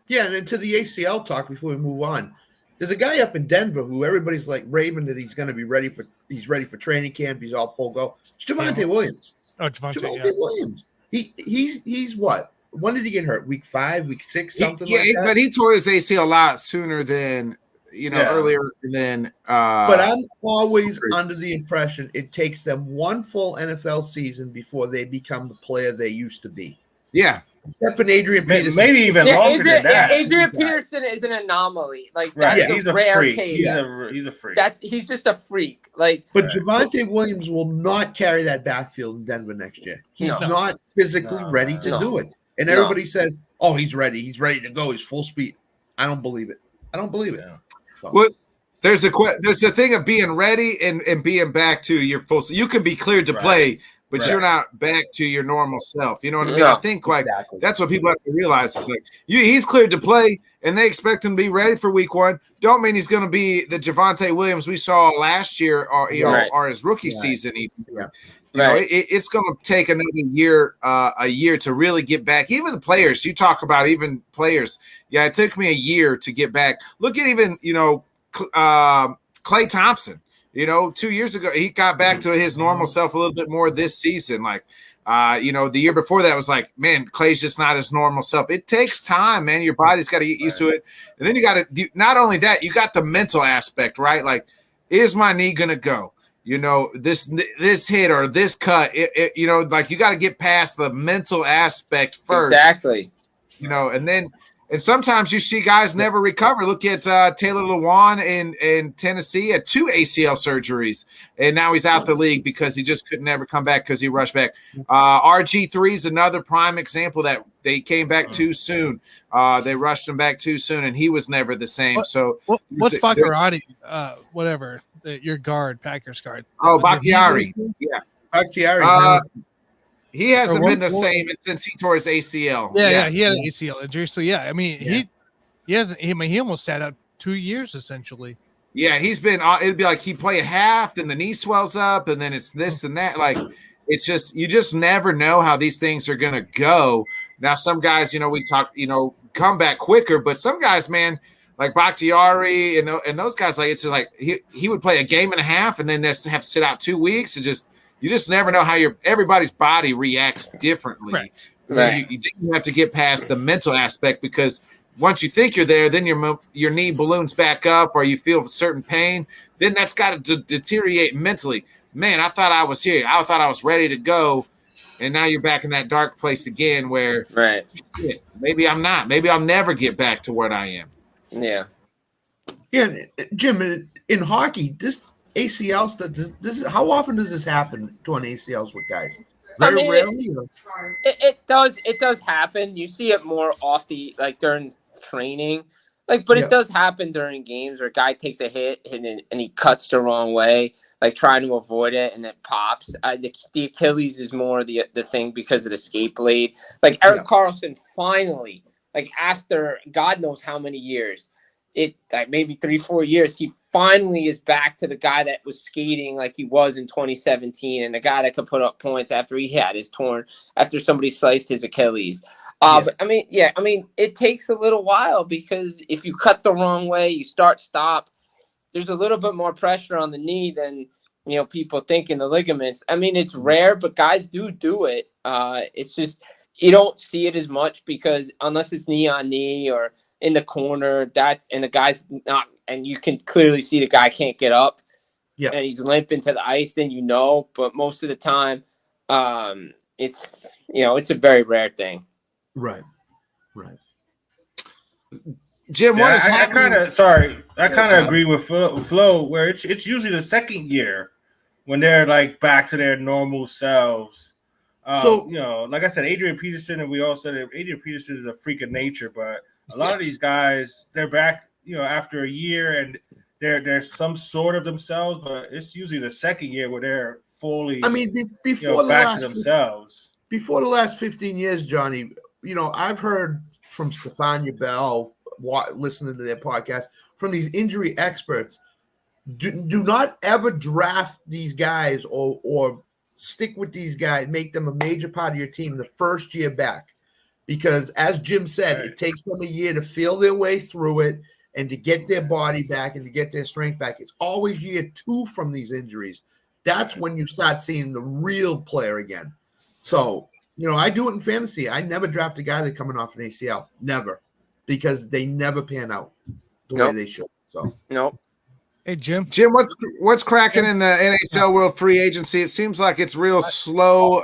Yeah, and then to the ACL talk before we move on. There's a guy up in Denver who everybody's like raving that he's going to be ready for. He's ready for training camp. He's all full go. It's Javonte Williams. Oh, Javonte Williams. He's what? When did he get hurt? Week 5, week 6, something like that. But he tore his ACL a lot sooner than earlier than. But I'm always under the impression it takes them one full NFL season before they become the player they used to be. Yeah. Except for Adrian Peterson. Maybe even longer than that. Adrian Peterson is an anomaly. Like that's he's a rare freak. case. He's a freak. He's just a freak. Like, but Javonte Williams will not carry that backfield in Denver next year. He's not physically ready to do it. And everybody says, "Oh, he's ready. He's ready to go. He's full speed." I don't believe it. Yeah. So. Well, there's a thing of being ready and being back to your full. So you can be cleared to play. But you're not back to your normal self. You know what I mean? I think that's what people have to realize. It's like he's cleared to play, and they expect him to be ready for week 1. Don't mean he's going to be the Javonte Williams we saw last year, or his rookie season. Even it's going to take another year, to really get back. Even the players you talk about, even players. Yeah, it took me a year to get back. Look at even Klay Thompson. 2 years ago, he got back to his normal self a little bit more this season. Like, the year before that was like, man, Clay's just not his normal self. It takes time, man. Your body's got to get used to it. And then you got to, not only that, you got the mental aspect, right? Like, is my knee going to go? This hit or this cut, like you got to get past the mental aspect first. Exactly. And sometimes you see guys never recover. Look at Taylor Lewan in Tennessee had 2 ACL surgeries, and now he's out the league because he just could never come back because he rushed back. RG3 is another prime example that they came back too soon. They rushed him back too soon, and he was never the same. What's Bakhtiari? Your guard, Packers guard. Oh, Bakhtiari. Yeah, Bakhtiari. He hasn't been the same since he tore his ACL. Yeah, he had an ACL injury. So he almost sat out 2 years essentially. Yeah, he's been. It'd be like he play a half, then the knee swells up, and then it's this and that. Like it's just you just never know how these things are gonna go. Now, some guys, we talk, come back quicker, but some guys, man, like Bakhtiari and those guys, like it's just like he would play a game and a half, and then have to sit out 2 weeks and just. You just never know how everybody's body reacts differently. Right. You have to get past the mental aspect because once you think you're there, then your knee balloons back up or you feel a certain pain. Then that's got to deteriorate mentally. Man, I thought I was here. I thought I was ready to go, and now you're back in that dark place again where shit, maybe I'm not. Maybe I'll never get back to where I am. Yeah. Yeah, Jim, in hockey, this – ACL stuff. How often does this happen to an ACLs with guys? Very rarely. It does happen. You see it more like during training, but it does happen during games where a guy takes a hit and he cuts the wrong way, like trying to avoid it, and it pops. The Achilles is more the thing because of the skate blade. Like Erik Karlsson finally, like after God knows how many years, maybe 3-4 years, he finally is back to the guy that was skating like he was in 2017 and the guy that could put up points after he had after somebody sliced his Achilles. But I mean, it takes a little while because if you cut the wrong way, you stop. There's a little bit more pressure on the knee than people think in the ligaments. I mean, it's rare, but guys do it. It's just you don't see it as much because unless it's knee on knee or in the corner, and the guy's not, and you can clearly see the guy can't get up, and he's limping to the ice, then But most of the time, it's it's a very rare thing. Right. Jim, what is happening? I kind of agree with Flo, where it's usually the second year when they're like back to their normal selves. Like I said, Adrian Peterson, and we all said that Adrian Peterson is a freak of nature, but a lot of these guys, they're back, after a year, and they're some sort of themselves, but it's usually the second year where they're fully, before back to themselves. Before the last 15 years, Johnny, I've heard from Stefania Bell, listening to their podcast, from these injury experts, do not ever draft these guys or stick with these guys, make them a major part of your team the first year back. Because as Jim said, It takes them a year to feel their way through it and to get their body back and to get their strength back. It's always year 2 from these injuries. That's when you start seeing the real player again. So, I do it in fantasy. I never draft a guy that's coming off an ACL. Never. Because they never pan out the way they should. So nope. Hey Jim, what's cracking in the NHL world free agency? It seems like it's real slow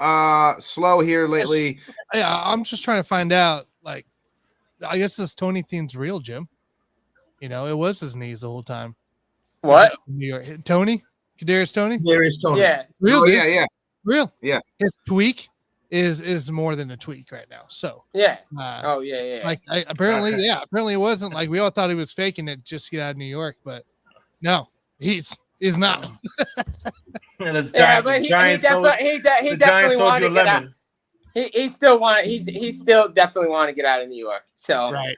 here lately. Yeah, I'm just trying to find out. Like, I guess this Tony theme's real, Jim. It was his knees the whole time. What? New York Tony, Kadarius Tony. Kadarius Tony. Yeah. Real. Yeah. Real. Yeah. His tweak is more than a tweak right now. So yeah. Yeah. Like apparently it wasn't like we all thought he was faking it just to get out of New York, but no, he's not. But he definitely wanted to get out. He still definitely want to get out of New York. So right.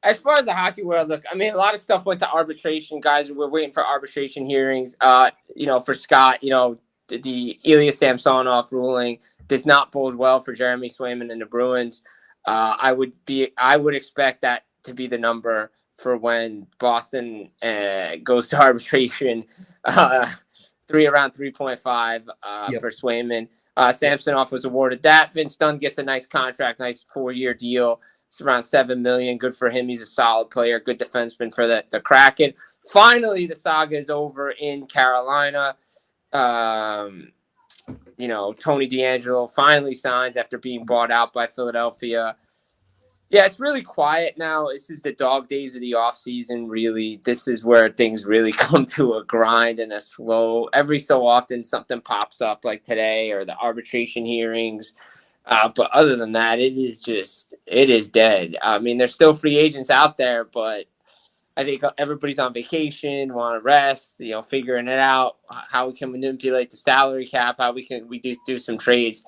As far as the hockey world, look, I mean, a lot of stuff went to arbitration, guys. We're waiting for arbitration hearings. For Scott, the Ilya Samsonov ruling does not bode well for Jeremy Swayman and the Bruins. I would expect that to be the number for when Boston goes to arbitration. Around 3.5 for Swayman. Samsonov was awarded that. Vince Dunn gets a nice contract, nice 4-year deal. It's around $7 million. Good for him. He's a solid player, good defenseman for the Kraken. Finally, the saga is over in Carolina. Tony DeAngelo finally signs after being bought out by Philadelphia. Yeah, it's really quiet now. This is the dog days of the offseason, really. This is where things really come to a grind and a slow. Every so often, something pops up like today or the arbitration hearings. But other than that, it is dead. I mean, there's still free agents out there, but I think everybody's on vacation, want to rest, figuring it out, how we can manipulate the salary cap, how we do some trades.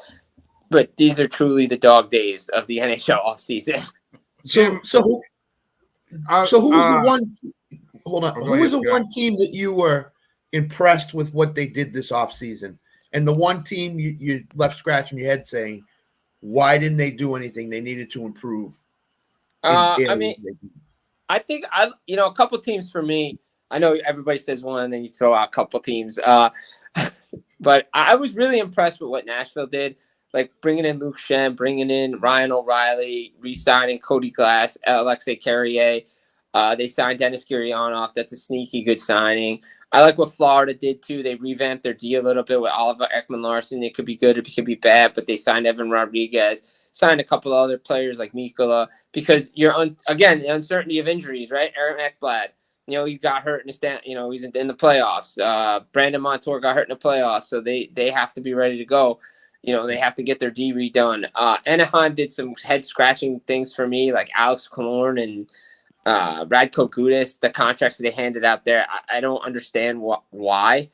But these are truly the dog days of the NHL offseason. Jim, who was the one? Hold on. Who was the one team that you were impressed with what they did this offseason? And the one team you left scratching your head saying, why didn't they do anything? They needed to improve. I think a couple teams for me. I know everybody says one, and then you throw out a couple teams. But I was really impressed with what Nashville did. Like bringing in Luke Shen, bringing in Ryan O'Reilly, re-signing Cody Glass, Alexei Carrier. They signed Dennis Gurianov. That's a sneaky good signing. I like what Florida did too. They revamped their D a little bit with Oliver Ekman-Larsson. It could be good, it could be bad, but they signed Evan Rodriguez, signed a couple of other players like Mikkola because again, the uncertainty of injuries, right? Aaron Ekblad, he got hurt in the he's in the playoffs. Brandon Montour got hurt in the playoffs, so they have to be ready to go. They have to get their D redone. Anaheim did some head-scratching things for me, like Alex Killorn and Radko Gudas, the contracts that they handed out there. I don't understand why,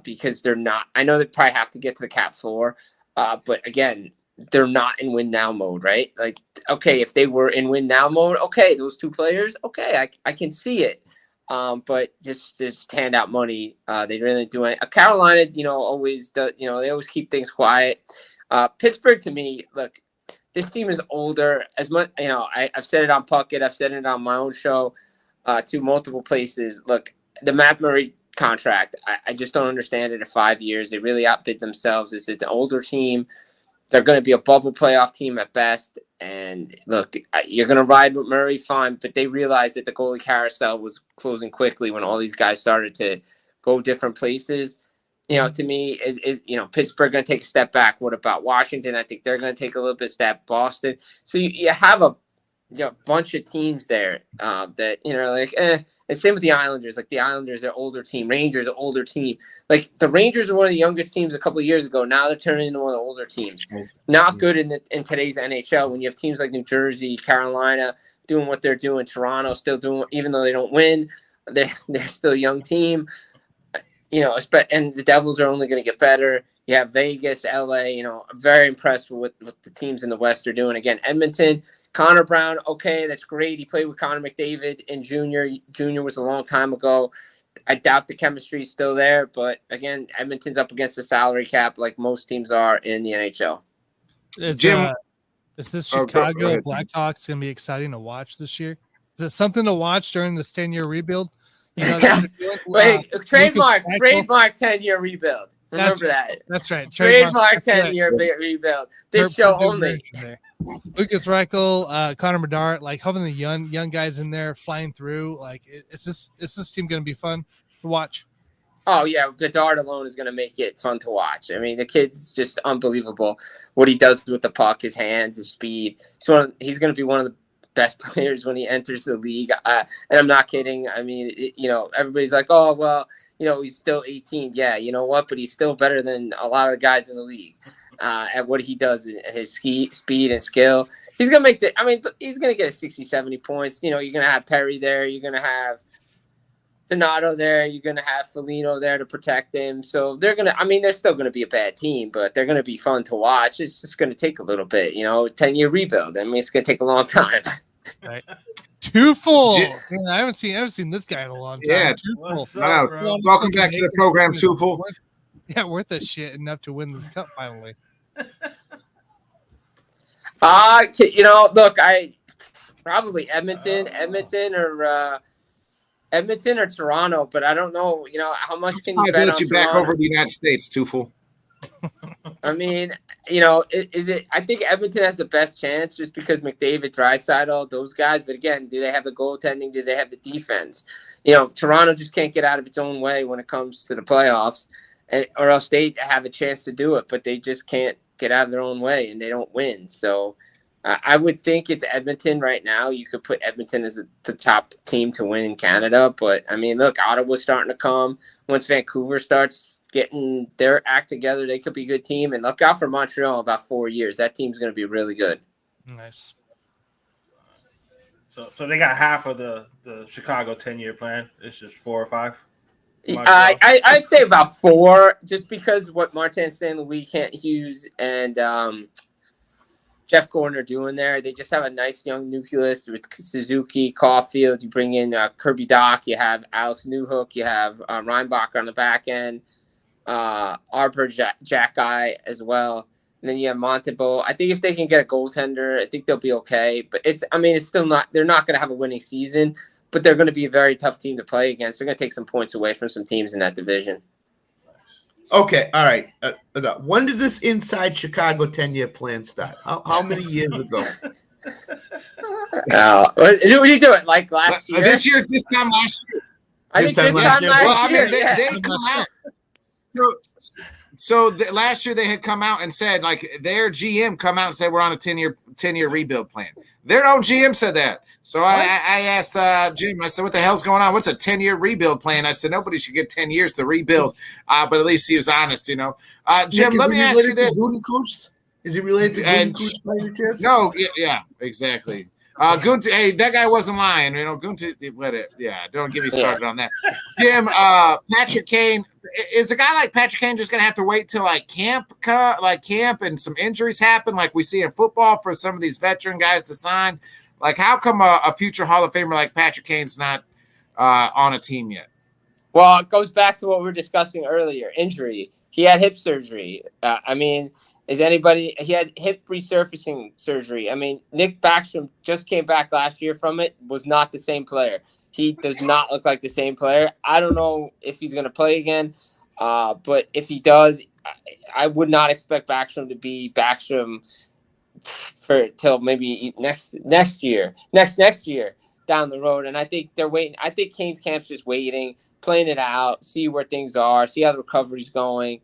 because they're not. I know they probably have to get to the cap floor, but again, they're not in win now mode, right? Like, okay, if they were in win now mode, okay, those two players, okay, I can see it. But just hand out money. They really do it. Carolina, always they always keep things quiet. Pittsburgh, to me, look, this team is older. As much, I've said it on Puckett. I've said it on my own show to multiple places. Look, the Matt Murray contract, I just don't understand it. At 5 years, they really outbid themselves. It's an older team. They're going to be a bubble playoff team at best. And look, you're going to ride with Murray, fine. But they realized that the goalie carousel was closing quickly when all these guys started to go different places. To me, is Pittsburgh going to take a step back? What about Washington? I think they're going to take a little bit of step. Boston. So you have a bunch of teams there that, and same with the Islanders. Like the Islanders, they're older team. Rangers, an older team. Like the Rangers are one of the youngest teams a couple of years ago. Now they're turning into one of the older teams. Not good in today's NHL when you have teams like New Jersey, Carolina doing what they're doing. Toronto still doing, even though they don't win, they're still a young team. And the Devils are only going to get better. You have Vegas, LA. I'm very impressed with what the teams in the West are doing. Again, Edmonton, Connor Brown. Okay, that's great. He played with Connor McDavid in junior. Junior was a long time ago. I doubt the chemistry is still there. But again, Edmonton's up against the salary cap like most teams are in the NHL. Jim, is this Chicago Blackhawks going to be exciting to watch this year? Is it something to watch during this 10-year rebuild? Wait, trademark 10-year rebuild. Remember that. That's right. Trademark 10-year rebuild. This show only. Lucas Reichel, Connor Bedard, like having the young guys in there flying through. Like, is this team going to be fun to watch? Oh yeah, Bedard alone is going to make it fun to watch. I mean, the kid's just unbelievable. What he does with the puck, his hands, his speed. He's going to be one of the best players when he enters the league. And I'm not kidding. I mean, everybody's like, oh, well, he's still 18. Yeah, you know what? But he's still better than a lot of the guys in the league at what he does, his speed and skill. He's going to he's going to get 60, 70 points. You're going to have Perry there. You're going to have Donato there. You're going to have Foligno there to protect him. So they're still going to be a bad team, but they're going to be fun to watch. It's just going to take a little bit, 10-year rebuild. I mean, it's going to take a long time. Right. Too full. Man, I haven't seen this guy in a long time. Yeah. Welcome back to the program, Too Full. Yeah, worth a shit enough to win the cup finally. Look, I probably Edmonton or Toronto, but I don't know, how much can you bet on you back over the United States, Too Full. I mean, I think Edmonton has the best chance just because McDavid, Draisaitl, those guys. But again, do they have the goaltending? Do they have the defense? Toronto just can't get out of its own way when it comes to the playoffs, or else they have a chance to do it, but they just can't get out of their own way and they don't win. So I would think it's Edmonton right now. You could put Edmonton as the top team to win in Canada. But, I mean, look, Ottawa's starting to come. Once Vancouver starts getting their act together, they could be a good team. And look out for Montreal in about 4 years. That team's going to be really good. Nice. So they got half of the Chicago 10-year plan. It's just 4 or 5. I'd say about 4, just because what Martin St. Louis, Kent Hughes, and Jeff Gordon are doing there. They just have a nice young nucleus with Suzuki, Caulfield. You bring in Kirby Doc. You have Alex Newhook. You have Reinbacher on the back end. Arbor Jack Guy as well. And then you have Montebo. I think if they can get a goaltender, I think they'll be okay. But it's still not, they're not going to have a winning season, but they're going to be a very tough team to play against. They're going to take some points away from some teams in that division. Okay, all right. When did this inside Chicago 10-year plan start? How many years ago? What did you do it like last year? This time last year. I think this time last year. They come out. So last year they had come out and said, like, their GM come out and said we're on a 10-year rebuild plan. Their own GM said that. So I asked Jim, I said, what the hell's going on? What's a 10-year rebuild plan? I said, nobody should get 10 years to rebuild. But at least he was honest, Jim, let me ask you this. Is he related to Gutekunst by any chance? No, yeah, exactly. Hey, that guy wasn't lying. Don't get me started on that. Jim, Patrick Kane, is a guy like Patrick Kane just going to have to wait till camp and some injuries happen like we see in football for some of these veteran guys to sign? Like, how come a future Hall of Famer like Patrick Kane's not on a team yet? Well, it goes back to what we were discussing earlier, injury. He had hip surgery. Is anybody? He had hip resurfacing surgery. I mean, Nick Backstrom just came back last year from it. Was not the same player. He does not look like the same player. I don't know if he's going to play again, but if he does, I would not expect Backstrom to be Backstrom for till maybe next year down the road. And I think they're waiting. I think Kane's camp's just waiting, playing it out, see where things are, see how the recovery's going.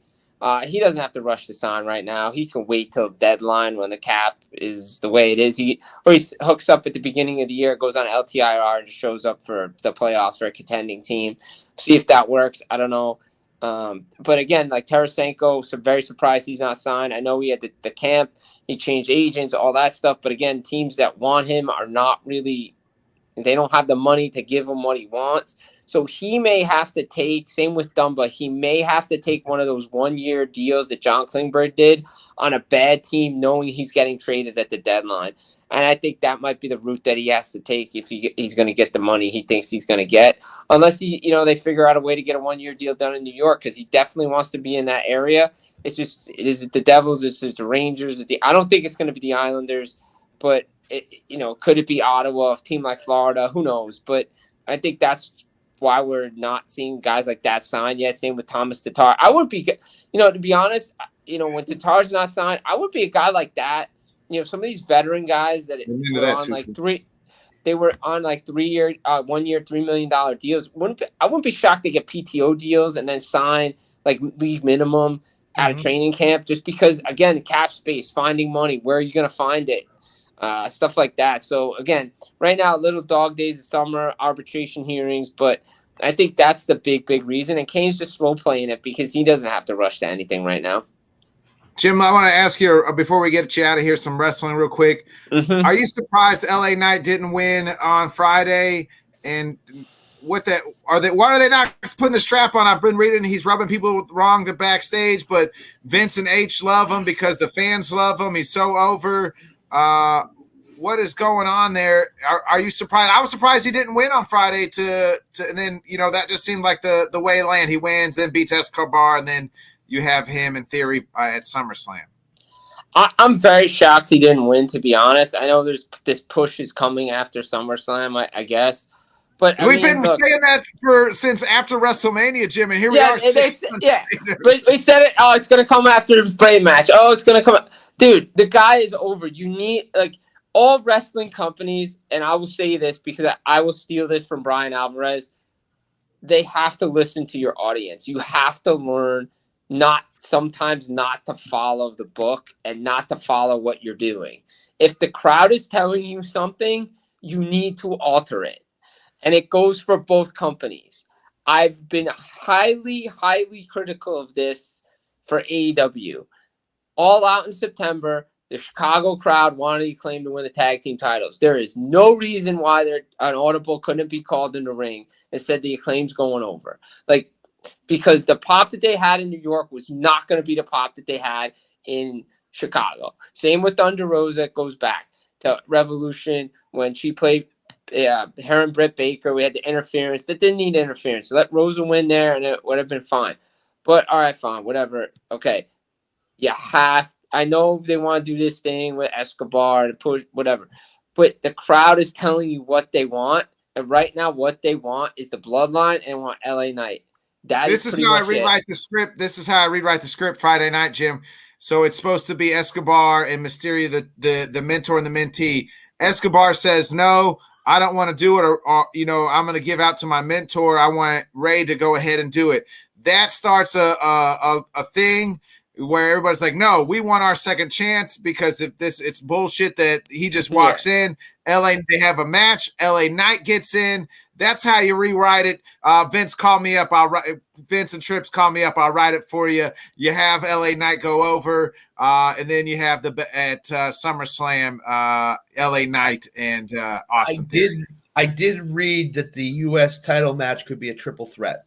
He doesn't have to rush to sign right now. He can wait till deadline when the cap is the way it is. He hooks up at the beginning of the year, goes on LTIR, and just shows up for the playoffs for a contending team. See if that works. I don't know. But again, like Tarasenko, so very surprised he's not signed. I know he had the camp. He changed agents, all that stuff. But again, teams that want him are not really – they don't have the money to give him what he wants. So he may have to take, same with Dumba, he may have to take one of those one-year deals that John Klingberg did on a bad team, knowing he's getting traded at the deadline. And I think that might be the route that he has to take if he's going to get the money he thinks he's going to get. Unless they figure out a way to get a one-year deal done in New York, because he definitely wants to be in that area. It's just, is it the Devils? Is it the Rangers? I don't think it's going to be the Islanders, but could it be Ottawa, a team like Florida? Who knows? But I think that's why we're not seeing guys like that signed yet. Same with Thomas Tatar. I would be, to be honest, when Tatar's not signed, I would be a guy like that. Some of these veteran guys that were on like 3-year, 1 year, $3 million deals. I wouldn't be shocked to get PTO deals and then sign like league minimum out of training camp, just because, again, cap space, finding money, where are you going to find it? Stuff like that. So again, right now, little dog days of summer, arbitration hearings, but I think that's the big reason. And Kane's just slow playing it because he doesn't have to rush to anything right now. Jim, I want to ask you before we get you out of here, some wrestling real quick. Mm-hmm. Are you surprised LA Knight didn't win on Friday? And why are they not putting the strap on? I've been reading he's rubbing people wrong to backstage, but Vince and H love him because the fans love him. He's so over. What is going on there? Are you surprised? I was surprised he didn't win on Friday and then, that just seemed like the way it landed. He wins, then beats Escobar, and then you have him in theory at SummerSlam. I'm very shocked he didn't win, to be honest. I know there's this push is coming after SummerSlam, I guess. But we've been saying that since after WrestleMania, Jim, and here we are 6 months later. But we said it. Oh, it's going to come after his brain match. Oh, it's going to come. Dude, the guy is over. You need, all wrestling companies, and I will say this because I will steal this from Brian Alvarez, they have to listen to your audience. You have to learn sometimes not to follow the book and not to follow what you're doing. If the crowd is telling you something, you need to alter it. And it goes for both companies. I've been highly, highly critical of this for AEW. All Out in September, the Chicago crowd wanted Acclaim to win the tag team titles. There is no reason why an audible couldn't be called in the ring and said the Acclaim's going over. Because the pop that they had in New York was not going to be the pop that they had in Chicago. Same with Thunder Rosa. It goes back to Revolution when she played her and Britt Baker. We had the interference. That didn't need interference. So let Rosa win there, and it would have been fine. But, all right, fine, whatever. Okay. I know they want to do this thing with Escobar and push, whatever. But the crowd is telling you what they want. And right now, what they want is the bloodline and want LA Knight. This is how I rewrite the script. This is how I rewrite the script Friday night, Jim. So it's supposed to be Escobar and Mysterio, the mentor and the mentee. Escobar says, no, I don't want to do it. Or I'm going to give out to my mentor. I want Ray to go ahead and do it. That starts a thing where everybody's like, no, we want our second chance because it's bullshit that he just walks in. They have a match. LA Knight gets in. That's how you rewrite it. Vince, call me up. Vince and Trips, call me up. I'll write it for you. You have LA Knight go over, and then you have at SummerSlam, LA Knight and Austin. I did read that the U.S. title match could be a triple threat.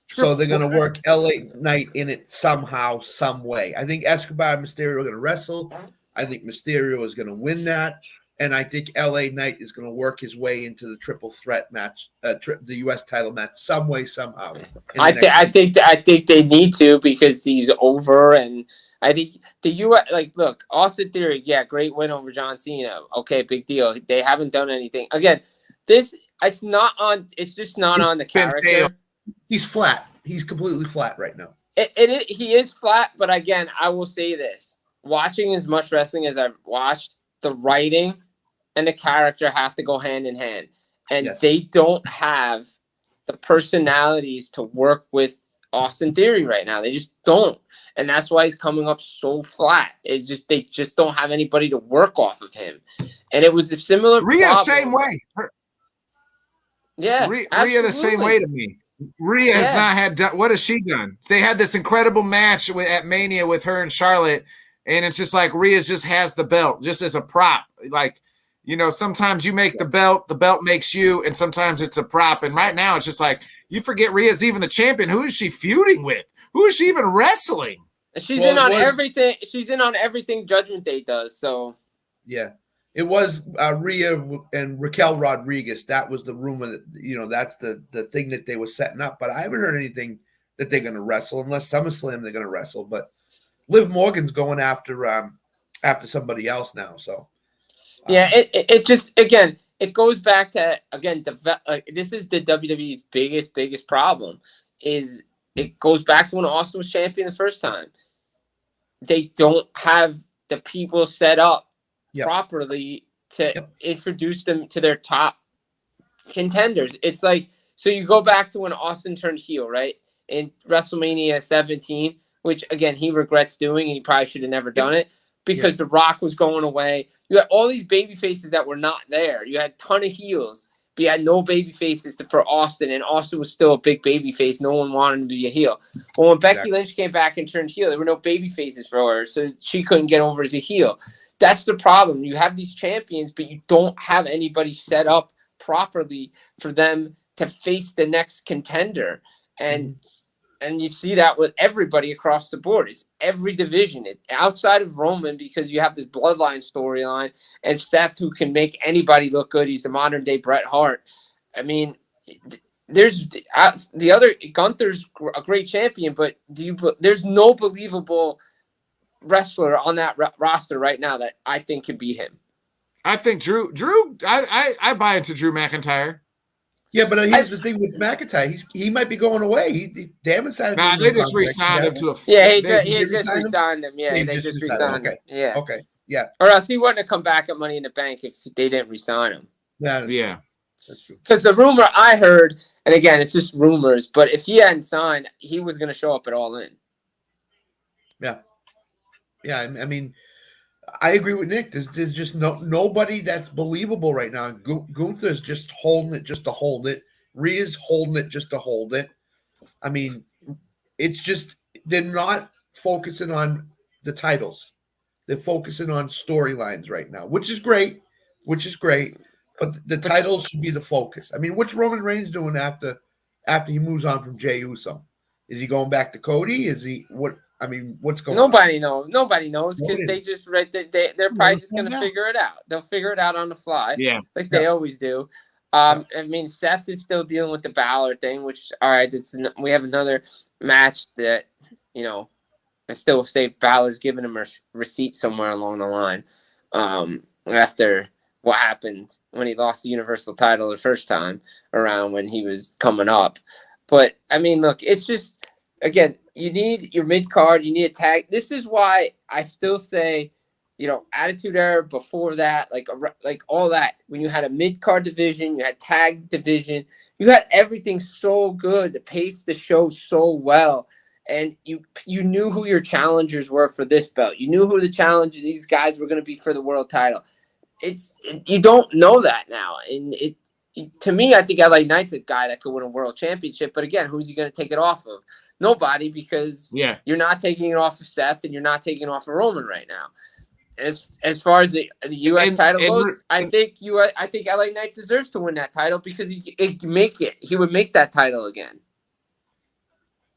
So they're going to work LA Knight in it somehow, some way. I think Escobar and Mysterio are going to wrestle. I think Mysterio is going to win that. And I think LA Knight is going to work his way into the triple threat match, the U.S. title match, some way, somehow. I think they need to, because he's over, and I think the U.S. Look, Austin Theory, yeah, great win over John Cena. Okay, big deal. They haven't done anything. Again, it's just not on the character. He's flat. He's completely flat right now. He is flat, but again, I will say this: watching as much wrestling as I've watched, the writing and the character have to go hand in hand. And they don't have the personalities to work with Austin Theory right now. They just don't. And that's why he's coming up so flat. It's just they just don't have anybody to work off of him. And it was a similar Rhea problem. Same way. Yeah. Rhea the same way to me. Rhea has not had what has she done? They had this incredible match at Mania with her and Charlotte, and it's just like Rhea just has the belt just as a prop. Like, you know, sometimes you make the belt makes you, and sometimes it's a prop. And right now it's just like you forget Rhea's even the champion. Who is she feuding with? Who is she even wrestling? She's in on everything. She's in on everything Judgment Day does. So yeah, it was Rhea and Raquel Rodriguez. That was the rumor that, you know, that's the thing that they were setting up. But I haven't heard anything that they're going to wrestle unless SummerSlam they're going to wrestle. But Liv Morgan's going after somebody else now. So. Yeah, it just, again, it goes back to, again, this is the WWE's biggest problem, is it goes back to when Austin was champion the first time. They don't have the people set up properly to introduce them to their top contenders. It's like, so you go back to when Austin turned heel, right? In WrestleMania 17, which, again, he regrets doing, and he probably should have never done it. Because The Rock was going away. You had all these baby faces that were not there. You had a ton of heels, but you had no baby faces for Austin, and Austin was still a big baby face. No one wanted him to be a heel. Well, when Becky Lynch came back and turned heel, there were no baby faces for her, so she couldn't get over as a heel. That's the problem. You have these champions, but you don't have anybody set up properly for them to face the next contender. And you see that with everybody across the board. It's every division. Outside of Roman, because you have this bloodline storyline, and Seth, who can make anybody look good. He's the modern day Bret Hart. I mean, there's the other, Gunther's a great champion, but there's no believable wrestler on that roster right now that I think can beat him. I think Drew. I buy into Drew McIntyre. Yeah, but here's the thing with McIntyre. He might be going away. They haven't signed him. They just re-signed him to a. Yeah, he just re-signed him. Yeah, they just re-signed him. Yeah. Okay. Yeah. Or else he wouldn't have come back at Money in the Bank if they didn't re-sign him. Yeah. That's true. Because the rumor I heard, and again, it's just rumors, but if he hadn't signed, he was going to show up at All In. Yeah. Yeah, I mean, I agree with Nick. There's just nobody that's believable right now. Gunther's just holding it just to hold it. Rhea's holding it just to hold it. I mean, it's just they're not focusing on the titles. They're focusing on storylines right now, which is great. But the titles should be the focus. I mean, what's Roman Reigns doing after he moves on from Jey Uso? Is he going back to Cody? Is he what? I mean, what's going on? Nobody knows because they just they're probably just going to figure it out. They'll figure it out on the fly, like they always do. I mean, Seth is still dealing with the Balor thing, which all right. We have another match that I still say Balor's giving him a receipt somewhere along the line after what happened when he lost the Universal title the first time around when he was coming up. But I mean, look, it's just. Again, you need your mid-card. You need a tag. This is why I still say, Attitude Era before that, like all that. When you had a mid-card division, you had tag division, you had everything so good. The pace the show so well, and you knew who your challengers were for this belt. You knew who the challengers these guys were going to be for the world title. You don't know that now, and to me, I think LA Knight's a guy that could win a world championship. But again, who's he going to take it off of? Nobody, because you're not taking it off of Seth and you're not taking it off of Roman right now. As far as the U.S. title goes, I think LA Knight deserves to win that title because he would make that title again.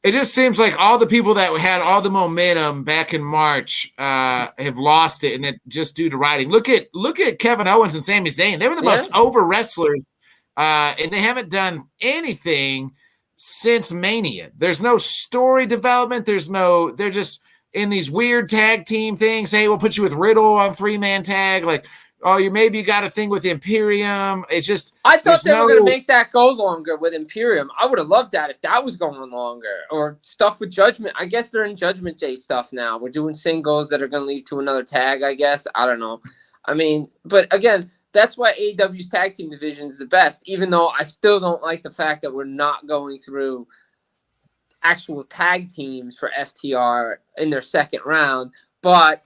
it just seems like all the people that had all the momentum back in March have lost it, and that just due to writing. Look at Kevin Owens and Sami Zayn. They were the most over wrestlers, and they haven't done anything since Mania. There's no story development. They're just in these weird tag team things. Hey, we'll put you with Riddle on 3-man tag. Like, oh, you got a thing with Imperium. It's just I thought they were going to make that go longer with Imperium. I would have loved that if that was going longer, or stuff with Judgment. I guess they're in Judgment Day stuff now. We're doing singles that are going to lead to another tag, I guess. I don't know. I mean, but again, that's why AEW's tag team division is the best, even though I still don't like the fact that we're not going through actual tag teams for FTR in their second round. But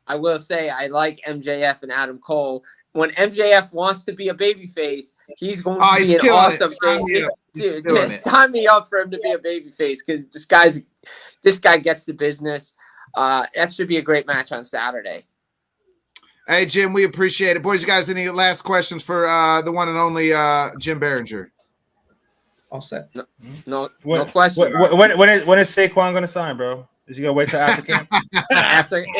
I will say I like MJF and Adam Cole. When MJF wants to be a babyface, he's going to be an awesome thing. Sign me up for him to be a babyface, because this guy gets the business. That should be a great match on Saturday. Hey, Jim, we appreciate it. Boys, you guys, any last questions for the one and only Jim Biringer? All set. No question. When is Saquon going to sign, bro? Is he going to wait till after camp? After He's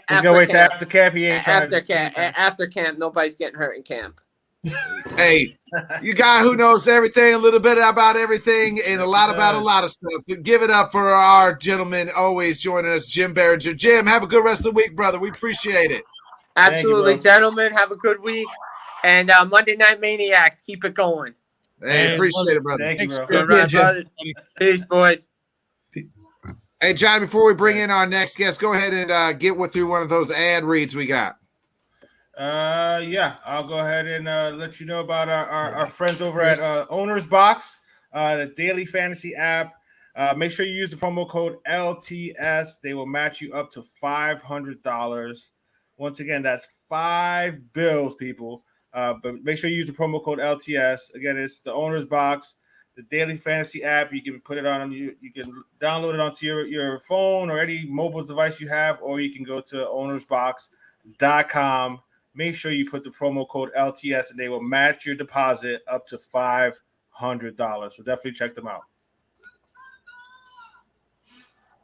going to wait till after camp? He ain't trying after camp, nobody's getting hurt in camp. Hey, you guy who knows everything, a little bit about everything, and a lot about a lot of stuff. Give it up for our gentleman always joining us, Jim Biringer. Jim, have a good rest of the week, brother. We appreciate it. Absolutely, gentlemen. Have a good week. And Monday Night Maniacs, keep it going. Hey, appreciate it, brother. Thank you, bro. All right, brother. Peace, boys. Hey, John, before we bring in our next guest, go ahead and get through one of those ad reads we got. Yeah, I'll go ahead and let you know about our friends over at Owner's Box, the daily fantasy app. Make sure you use the promo code LTS. They will match you up to $500. Once again, that's $5, people. But make sure you use the promo code LTS. Again, it's the Owner's Box, the daily fantasy app. You can put it on you can download it onto your phone or any mobile device you have, or you can go to ownersbox.com. Make sure you put the promo code LTS, and they will match your deposit up to $500. So definitely check them out.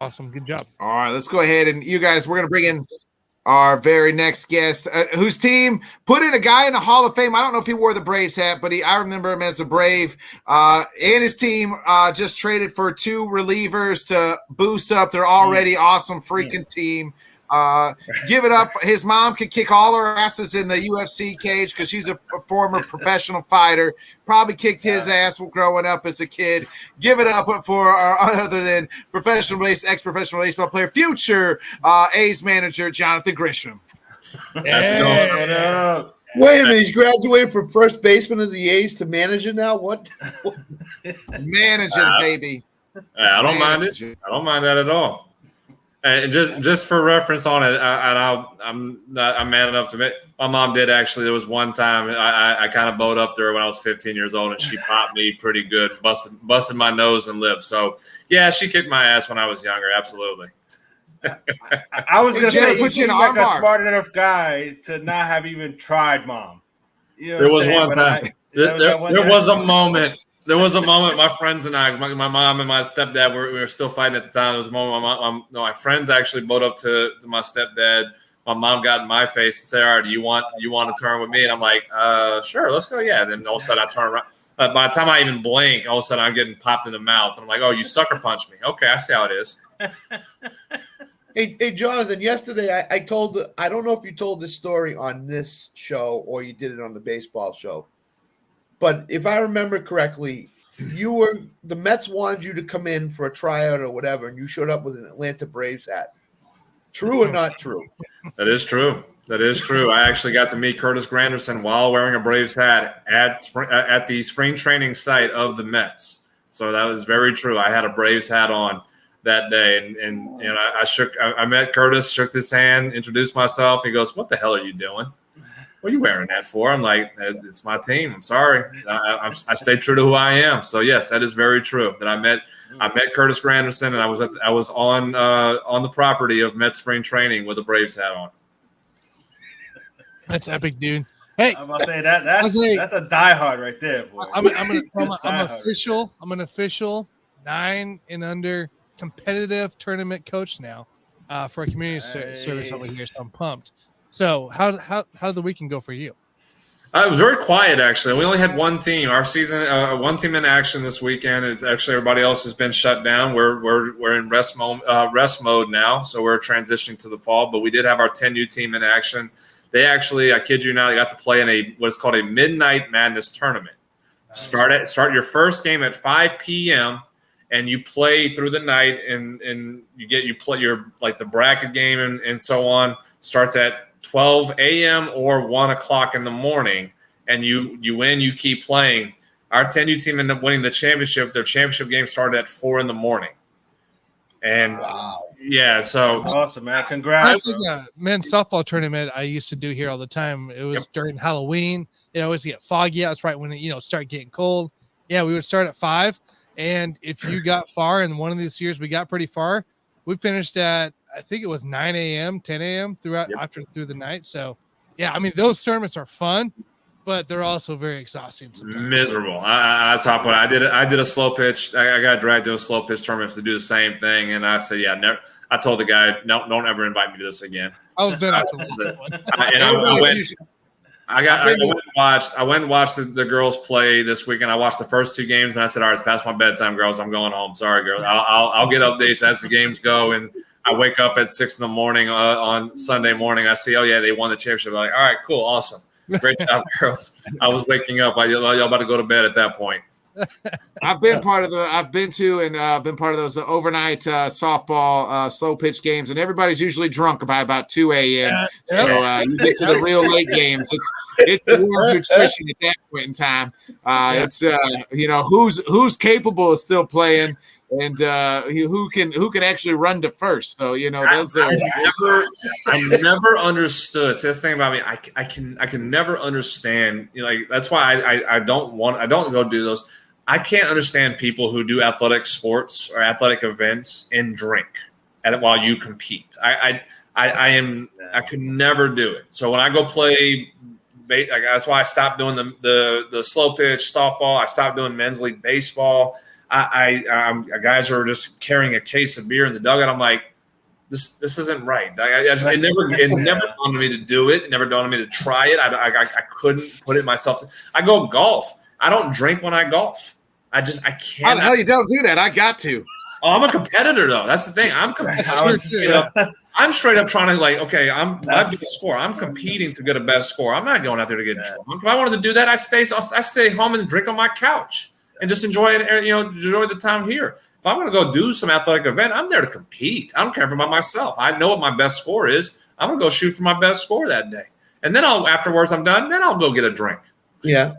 Awesome. Good job. All right, let's go ahead. And you guys, we're going to bring in our very next guest, whose team put in a guy in the Hall of Fame. I don't know if he wore the Braves hat, but I remember him as a Brave. And his team just traded for 2 relievers to boost up their already awesome freaking team. Give it up. His mom could kick all her asses in the UFC cage because she's a former professional fighter. Probably kicked his ass growing up as a kid. Give it up for other than ex-professional baseball player, future A's manager, Jonathan Grishman. Let's go. Wait a minute, he's graduated from first baseman of the A's to manager now? What? Managing, baby. I don't mind it. I don't mind that at all. And just for reference on it, I'm man enough to admit, my mom did actually. There was one time I kind of bowed up there when I was 15 years old, and she popped me pretty good, busted my nose and lip. So yeah, she kicked my ass when I was younger. Absolutely. I was gonna say, you seem like a smart enough guy to not have even tried mom. You know there was one time. There was a moment. There was a moment my friends and I, my mom and my stepdad, we were still fighting at the time. There was a moment my friends actually bowed up to my stepdad. My mom got in my face and said, "All right, do you want to turn with me?" And I'm like, "Sure, let's go." Yeah. And then all of a sudden I turn around. By the time I even blink, all of a sudden I'm getting popped in the mouth. And I'm like, "Oh, you sucker punched me." Okay, I see how it is. Hey, Jonathan, yesterday I don't know if you told this story on this show or you did it on the baseball show. But if I remember correctly, the Mets wanted you to come in for a tryout or whatever, and you showed up with an Atlanta Braves hat. True or not true? That is true. That is true. I actually got to meet Curtis Granderson while wearing a Braves hat at the spring training site of the Mets. So that was very true. I had a Braves hat on that day, and you know, I met Curtis, shook his hand, introduced myself. He goes, "What the hell are you doing? What are you wearing that for?" I'm like, "It's my team. I'm sorry. I stay true to who I am." So yes, that is very true. That I met Curtis Granderson, and I was on the property of Met spring training with a Braves hat on. That's epic, dude. Hey, I'm about to say that's a diehard right there, boy. I'm an official 9 and under competitive tournament coach now for a community service over here. So I'm pumped. So how did the weekend go for you? It was very quiet, actually. We only had one team. Our season, one team in action this weekend. It's actually everybody else has been shut down. We're in rest mode now, so we're transitioning to the fall. But we did have our 10U team in action. They actually, I kid you not, they got to play in what's called a Midnight Madness tournament. Nice. Start your first game at 5 p.m. and you play through the night, and you play your like the bracket game and so on. Starts at 12 a.m. or 1 o'clock in the morning, and you win, you keep playing. Our 10U team ended up winning the championship. Their championship game started at 4 in the morning. And yeah, so awesome, man. Congrats. That's like a men's softball tournament I used to do here all the time. It was during Halloween. It always get foggy out. It's right when it start getting cold. Yeah, we would start at 5. And if you got far, and one of these years we got pretty far, we finished at, I think it was 9 a.m., 10 a.m. through the night. So, yeah, I mean, those tournaments are fun, but they're also very exhausting sometimes. Miserable. That's how I did it. I did a slow pitch. I got dragged to a slow pitch tournament to do the same thing, and I said, yeah, never. I told the guy, no, don't ever invite me to this again. I was there not to lose that one. I went and watched the girls play this weekend. I watched the first 2 games, and I said, all right, it's past my bedtime, girls. I'm going home. Sorry, girls. I'll get updates as the games go. And I wake up at 6 in the morning on Sunday morning. I see, oh, yeah, they won the championship. I'm like, all right, cool, awesome. Great job, girls. I was waking up. Y'all about to go to bed at that point. I've been part of those overnight softball slow pitch games, and everybody's usually drunk by about 2 a.m. So you get to the real late games. It's war nutrition at that point in time. It's who's capable of still playing, and who can actually run to first. So those are. I never understood. See, that's the thing about me. I can never understand. That's why I don't go do those. I can't understand people who do athletic sports or athletic events and drink while you compete. I could never do it. So when I go play, that's why I stopped doing the slow pitch softball. I stopped doing men's league baseball. Guys are just carrying a case of beer in the dugout. I'm like, this isn't right. It never dawned on me to do it. It never dawned on me to try it. I couldn't put it myself. I go golf. I don't drink when I golf. I can't. How the hell you don't do that? I got to. Oh, I'm a competitor though. That's the thing. I'm straight up trying to okay. I do a score. I'm competing to get a best score. I'm not going out there to get drunk. If I wanted to do that, I stay home and drink on my couch and just enjoy it. Enjoy the time here. If I'm going to go do some athletic event, I'm there to compete. I don't care about myself. I know what my best score is. I'm going to go shoot for my best score that day, and then afterwards I'm done. Then I'll go get a drink. Yeah,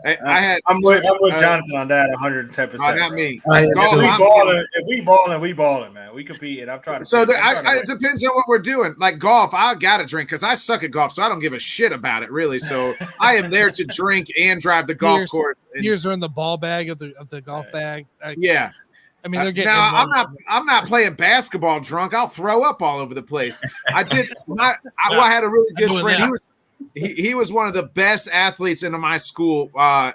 I'm with Jonathan on that 110%. Not me. If we balling, man. We compete, and I'm trying to. So it depends on what we're doing. Like golf, I got to drink because I suck at golf, so I don't give a shit about it really. So I am there to drink and drive the golf course. Yours are in the ball bag of the golf bag. Yeah. I mean, they're getting. Now I'm not playing basketball drunk. I'll throw up all over the place. I had a really good friend. He was one of the best athletes in my school.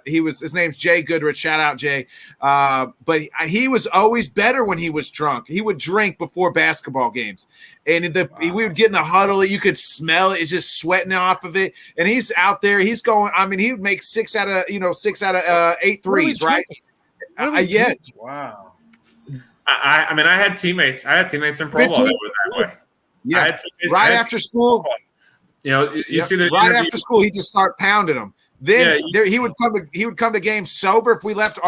His name's Jay Goodrich. Shout out Jay. But he was always better when he was drunk. He would drink before basketball games, and we would get in the huddle. You could smell it. It's just sweating off of it. And he's out there. He's going. I mean, he would make 6 out of 8 threes, right? Yeah. Wow. I mean, I had teammates. In pro ball that were that way. Yeah. After school. You see the right after school, he just start pounding them. Then he would come to games sober if we left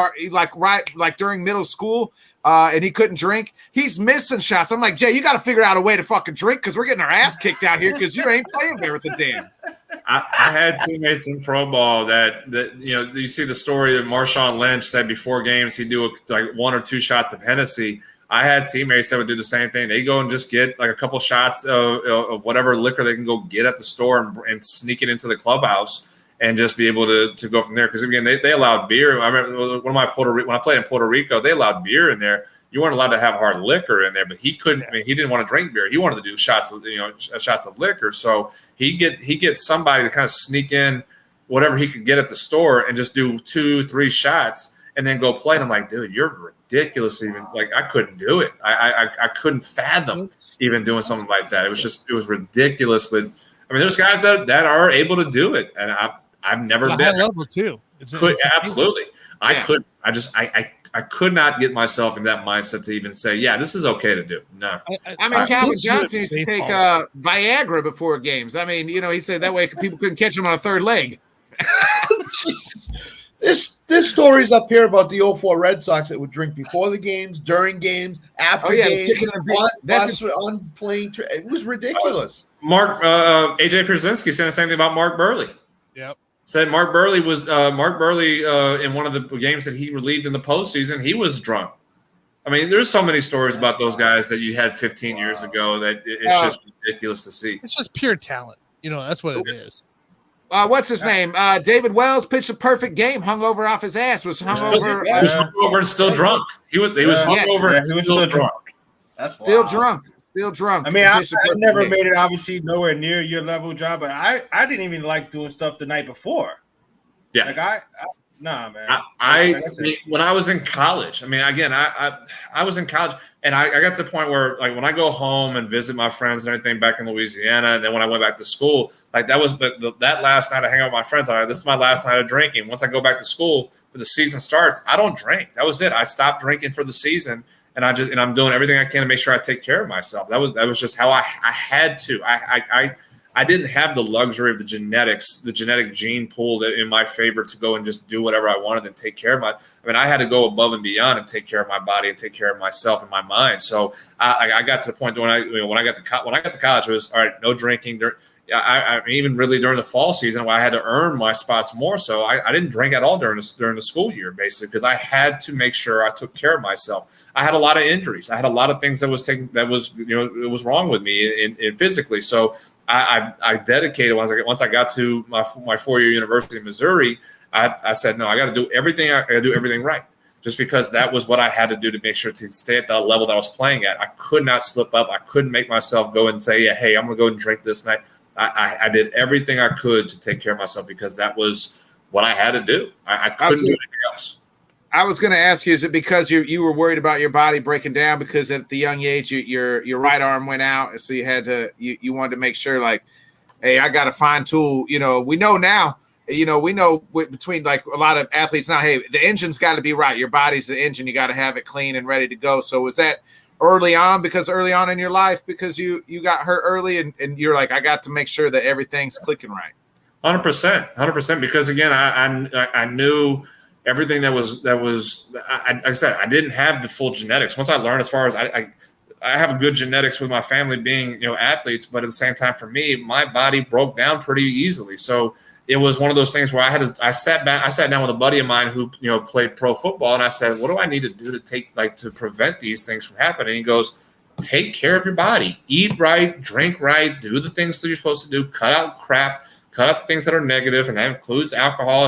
during middle school, and he couldn't drink. He's missing shots. I'm like, Jay, you got to figure out a way to fucking drink because we're getting our ass kicked out here because you ain't playing there with the damn. I had teammates in pro ball that you see the story that Marshawn Lynch said before games he'd do 1 or 2 shots of Hennessy. I had teammates that would do the same thing. They go and just get a couple shots of whatever liquor they can go get at the store and sneak it into the clubhouse and just be able to go from there. Because again, they allowed beer. I remember when I played in Puerto Rico, they allowed beer in there. You weren't allowed to have hard liquor in there, but he couldn't. I mean, he didn't want to drink beer. He wanted to do shots of liquor. So he gets somebody to kind of sneak in whatever he could get at the store and just do 2-3 shots. and then go play. And I'm like, dude, you're ridiculous. Even like I couldn't do it. I couldn't fathom even doing something like that. It was ridiculous. But I mean, there's guys that are able to do it, and I've never been high level too. Absolutely. I could not get myself in that mindset to even say, yeah, this is okay to do. No. I mean, Calvin Johnson used to take Viagra before games. I mean, he said that way people couldn't catch him on a third leg. This story's up here about the 04 Red Sox that would drink before the games, during games, after games, on plane. It was ridiculous. AJ Pierzynski said the same thing about Mark Burley. Yep. Said Mark Burley in one of the games that he relieved in the postseason, he was drunk. I mean, there's so many stories about those guys that you had 15 years ago that it's just ridiculous to see. It's just pure talent. That's what it is. What's his name? David Wells pitched a perfect game, hungover off his ass, was hungover. He was hungover and still drunk. He was hungover and still drunk. That's still drunk. Still drunk. I mean, I never made it obviously nowhere near your level, John, but I didn't even like doing stuff the night before. Yeah. Like nah, man. When I was in college, I mean, again, I was in college, and I got to the point where, like, when I go home and visit my friends and everything back in Louisiana, and then when I went back to school, like that was that last night I hang out with my friends. This is my last night of drinking. Once I go back to school, when the season starts, I don't drink. That was it. I stopped drinking for the season. And I'm doing everything I can to make sure I take care of myself. That was just how I had to. I didn't have the luxury of the genetic gene pool in my favor to go and just do whatever I wanted and take care of I had to go above and beyond and take care of my body and take care of myself and my mind. So I got to the point when I got to college, it was all right, no drinking. I even really during the fall season where I had to earn my spots more. So I didn't drink at all during the school year, basically, because I had to make sure I took care of myself. I had a lot of injuries. I had a lot of things that was wrong with me in physically. So I dedicated once I got to my 4-year university in Missouri, I said, no, I got to do everything. I got to do everything right. Just because that was what I had to do to make sure to stay at the level that I was playing at. I could not slip up. I couldn't make myself go and say, yeah, hey, I'm going to go and drink this night. I did everything I could to take care of myself because that was what I had to do. I couldn't do anything else. I was going to ask you, is it because you were worried about your body breaking down because at the young age your right arm went out, and so you had to you wanted to make sure, like, hey, I got a fine tool. We know now. Between like a lot of athletes now, hey, the engine's got to be right. Your body's the engine. You got to have it clean and ready to go. So was that early on in your life because you got hurt early and you're like, I got to make sure that everything's clicking right? 100%. Because again, I knew everything that was like I said, I didn't have the full genetics. Once I learned, as far as I have good genetics with my family being, athletes, but at the same time for me, my body broke down pretty easily. So it was one of those things where I sat down with a buddy of mine who, played pro football. And I said, what do I need to do to prevent these things from happening? He goes, take care of your body, eat right, drink right, do the things that you're supposed to do, cut out crap, cut out the things that are negative. And that includes alcohol. I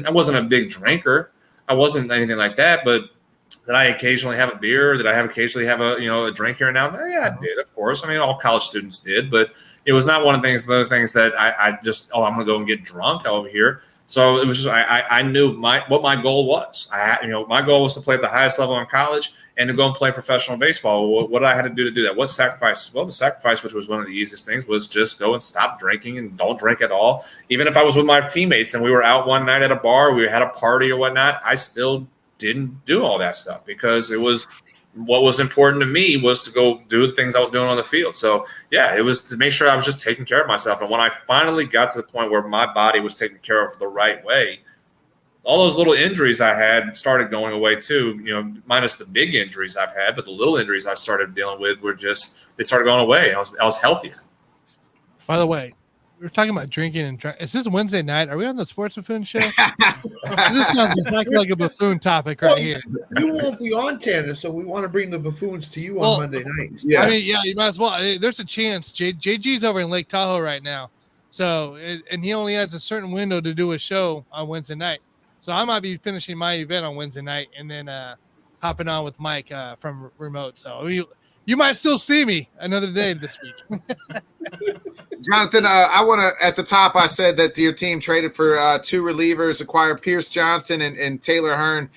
wasn't a big drinker. I wasn't anything like that, but did I occasionally have a beer? Did I occasionally have a drink here and now? Yeah, I did, of course. I mean, all college students did, but it was not one of those things that I just, I'm going to go and get drunk over here. So it was just, I knew what my goal was. My goal was to play at the highest level in college and to go and play professional baseball. What did I have to do that? What sacrifices? Well, the sacrifice, which was one of the easiest things, was just go and stop drinking and don't drink at all. Even if I was with my teammates and we were out one night at a bar, we had a party or whatnot, I still didn't do all that stuff because it was what was important to me was to go do the things I was doing on the field. So yeah, it was to make sure I was just taking care of myself. And when I finally got to the point where my body was taken care of the right way, all those little injuries I had started going away too, minus the big injuries I've had, but the little injuries I started dealing with they started going away. I was healthier. By the way, we were talking about drinking and is this Wednesday night? Are we on the Sports Buffoon show? This sounds exactly like a buffoon topic right here. You won't be on Tanner, so we want to bring the buffoons to you on Monday nights. Yeah. I mean, yeah, you might as well. There's a chance. JG's over in Lake Tahoe right now. So, and he only has a certain window to do a show on Wednesday night. So I might be finishing my event on Wednesday night and then hopping on with Mike from remote. So You might still see me another day this week. Jonathan, I want to, at the top, I said that your team traded for 2 relievers, acquired Pierce Johnson and Taylor Hearn.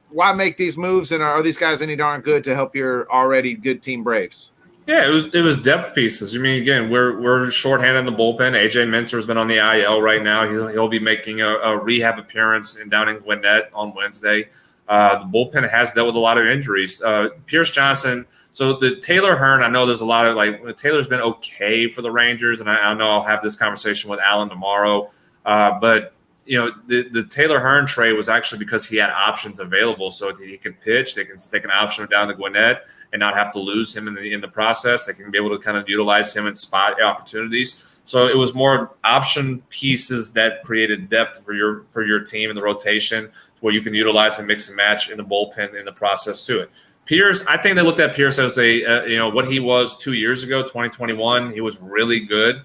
Why make these moves, and are these guys any darn good to help your already good team Braves? Yeah, it was depth pieces. I mean, again, we're shorthanded in the bullpen. AJ Minter's been on the IL right now. He'll be making a rehab appearance down in Gwinnett on Wednesday. The bullpen has dealt with a lot of injuries. Pierce Johnson. So the Taylor Hearn, I know there's a lot of Taylor's been okay for the Rangers, and I know I'll have this conversation with Alan tomorrow. But the Taylor Hearn trade was actually because he had options available, so he can pitch. They can option him down to Gwinnett and not have to lose him in the process. They can be able to kind of utilize him in spot opportunities. So it was more option pieces that created depth for your team in the rotation, where you can utilize and mix and match in the bullpen in the process to it. Pierce, I think they looked at Pierce as what he was 2 years ago, 2021. He was really good.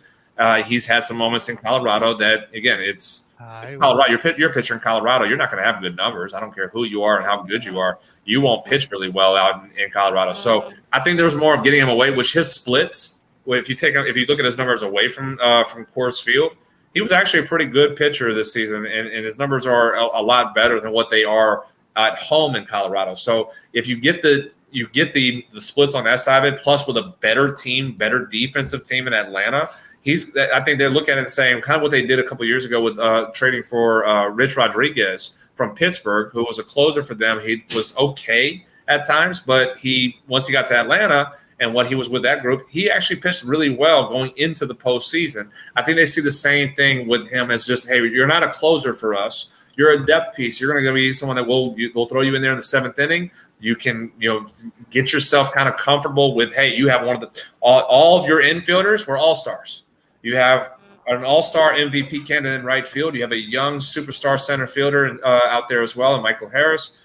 He's had some moments in Colorado that, again, it's Colorado. You're a pitcher in Colorado. You're not going to have good numbers. I don't care who you are and how good you are. You won't pitch really well out in Colorado. So I think there was more of getting him away, which his splits, if you look at his numbers away from Coors Field, he was actually a pretty good pitcher this season, and his numbers are a lot better than what they are at home in Colorado. So if you get the splits on that side of it, plus with a better defensive team in Atlanta, I think they're looking at it and saying kind of what they did a couple of years ago with trading for Rich Rodriguez from Pittsburgh, who was a closer for them. He was okay at times, but once he got to Atlanta and what he was with that group, he actually pitched really well going into the postseason. I think they see the same thing with him as just, hey, you're not a closer for us. You're a depth piece. You're going to be someone that will throw you in there in the 7th inning. You can, get yourself kind of comfortable with, hey, you have one of all of your infielders were all-stars. You have an all-star MVP candidate in right field. You have a young superstar center fielder out there as well, and Michael Harris.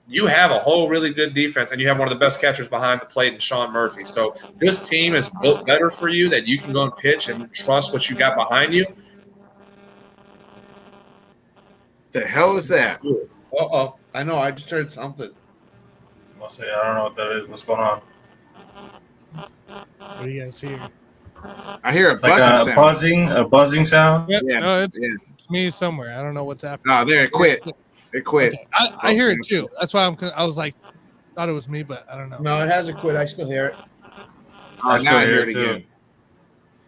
You have a whole really good defense, and you have one of the best catchers behind the plate in Sean Murphy. So this team is built better for you, that you can go and pitch and trust what you got behind you. The hell is that? Uh-oh. I know. I just heard something. I'll say, I don't know what that is. What's going on? What do you guys hear? I hear a buzzing sound. A buzzing sound? Yep. Yeah. No, it's me somewhere. I don't know what's happening. Oh, there it quit. It quit. Okay. I hear it too. That's why I was like, thought it was me, but I don't know. No, it hasn't quit. I still hear it. Oh, now I hear it again.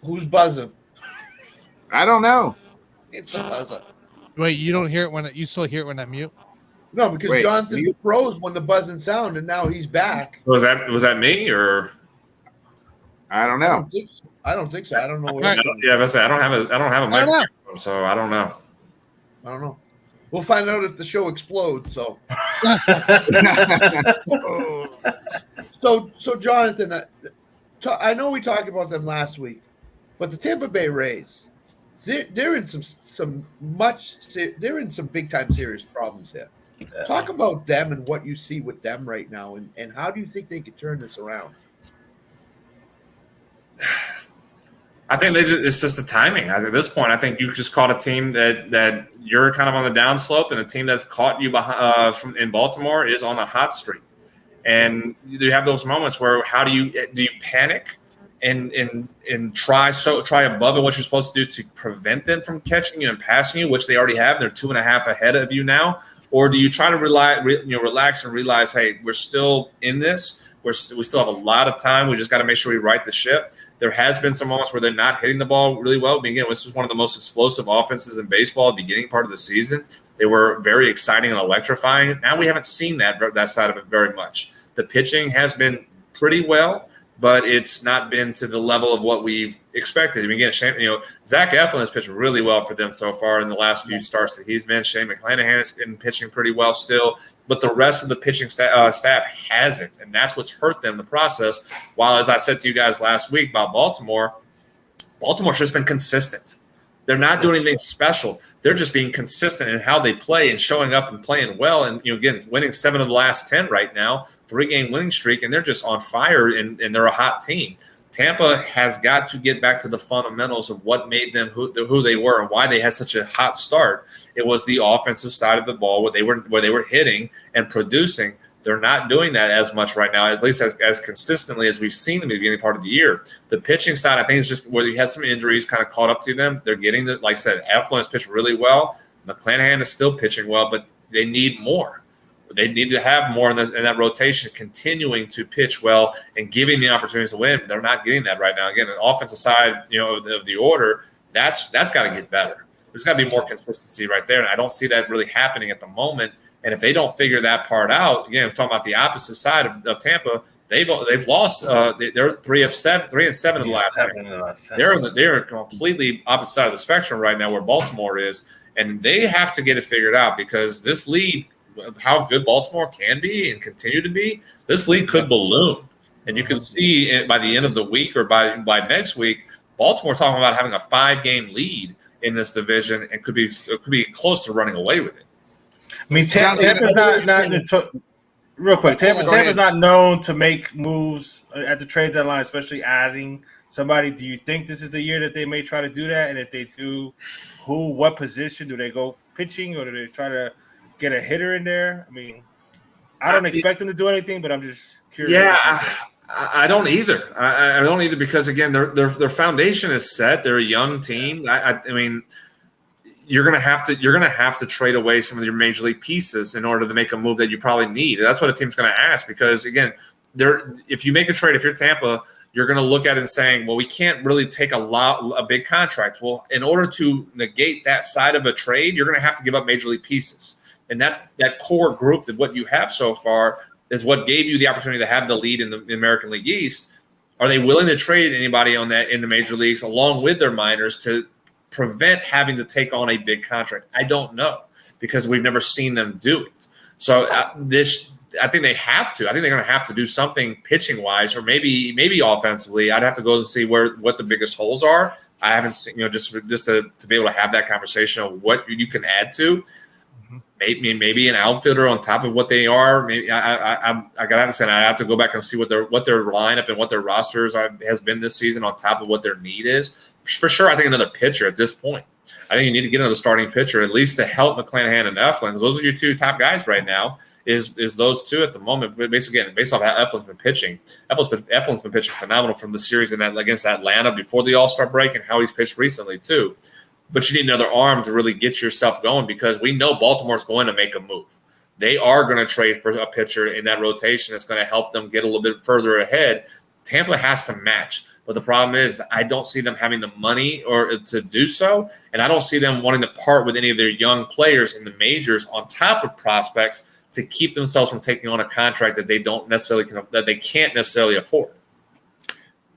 Who's buzzing? I don't know. It's a buzzer. Wait, you don't hear it when you still hear it when I mute? No, because Jonathan froze when the buzzing sound, and now he's back. Was that me or? I don't know. I don't think so. I don't know. Yeah, I don't have a microphone, so I don't know. I don't know. We'll find out if the show explodes. So, so Jonathan, I know we talked about them last week, but the Tampa Bay Rays, they're in some big time serious problems here. Yeah. Talk about them and what you see with them right now, and how do you think they could turn this around? I think it's just the timing. At this point, I think you just caught a team that you're kind of on the downslope, and a team that's caught you in Baltimore is on a hot streak. And you have those moments where do you panic and try above what you're supposed to do to prevent them from catching you and passing you, which they already have. They're 2.5 ahead of you now. Or do you try to relax and realize, hey, we're still in this. We still have a lot of time. We just got to make sure we right the ship. There has been some moments where they're not hitting the ball really well. Again, this was one of the most explosive offenses in baseball at the beginning part of the season. They were very exciting and electrifying. Now we haven't seen that side of it very much. The pitching has been pretty well, but it's not been to the level of what we've expected. I mean, again, Zach Eflin has pitched really well for them so far in the last few starts that he's been. Shane McClanahan has been pitching pretty well still, but the rest of the pitching staff hasn't, and that's what's hurt them in the process. While, as I said to you guys last week about Baltimore's just been consistent. They're not doing anything special. They're just being consistent in how they play and showing up and playing well. And, again, winning 7 of the last 10 right now, 3-game winning streak, and they're just on fire, and they're a hot team. Tampa has got to get back to the fundamentals of what made them who they were and why they had such a hot start. It was the offensive side of the ball where they were hitting and producing. They're not doing that as much right now, at least as consistently as we've seen them at the beginning part of the year. The pitching side, I think, is just where you had some injuries kind of caught up to them. They're getting the, like I said, Eflin has pitched really well. McClanahan is still pitching well, but they need more. They need to have more in that rotation, continuing to pitch well and giving the opportunities to win. They're not getting that right now. Again, the offensive side, of the order, that's got to get better. There's got to be more consistency right there, and I don't see that really happening at the moment. And if they don't figure that part out, again, we're talking about the opposite side of Tampa. They've lost. They're 3 and 7 in the last 10. They're completely opposite side of the spectrum right now, where Baltimore is, and they have to get it figured out because this lead, how good Baltimore can be and continue to be, this league could balloon, and you can see by the end of the week or by next week, Baltimore's talking about having a 5-game lead in this division and could be close to running away with it. I mean, Tampa's not real quick. Tampa's not known to make moves at the trade deadline, especially adding somebody. Do you think this is the year that they may try to do that? And if they do, what position do they go pitching, or do they try to get a hitter in there? I mean, I don't expect them to do anything, but I'm just curious. Yeah, I don't either. I don't either because again, their foundation is set. They're a young team. I mean. You're gonna have to trade away some of your major league pieces in order to make a move that you probably need. That's what a team's gonna ask because again, if you make a trade, if you're Tampa, you're gonna look at it and saying, well, we can't really take a big contract. Well, in order to negate that side of a trade, you're gonna have to give up major league pieces, and that core group that what you have so far is what gave you the opportunity to have the lead in the American League East. Are they willing to trade anybody on that in the major leagues along with their minors to prevent having to take on a big contract? I don't know because we've never seen them do it. So I think they have to. I think they're going to have to do something pitching wise, or maybe offensively. I'd have to go and see what the biggest holes are. I haven't seen, just to be able to have that conversation of what you can add to. Maybe an outfielder on top of what they are. Maybe I got to understand. I have to go back and see what their lineup and what their rosters has been this season on top of what their need is. For sure, I think another pitcher at this point. I think you need to get another starting pitcher at least to help McClanahan and Eflin. Those are your two top guys right now. Is those two at the moment? Basically, based off how Eflin's been pitching, Eflin's been pitching phenomenal from the series against Atlanta before the All-Star break and how he's pitched recently too. But you need another arm to really get yourself going because we know Baltimore's going to make a move. They are going to trade for a pitcher in that rotation that's going to help them get a little bit further ahead. Tampa has to match. But the problem is I don't see them having the money or to do so, and I don't see them wanting to part with any of their young players in the majors on top of prospects to keep themselves from taking on a contract that they can't necessarily afford.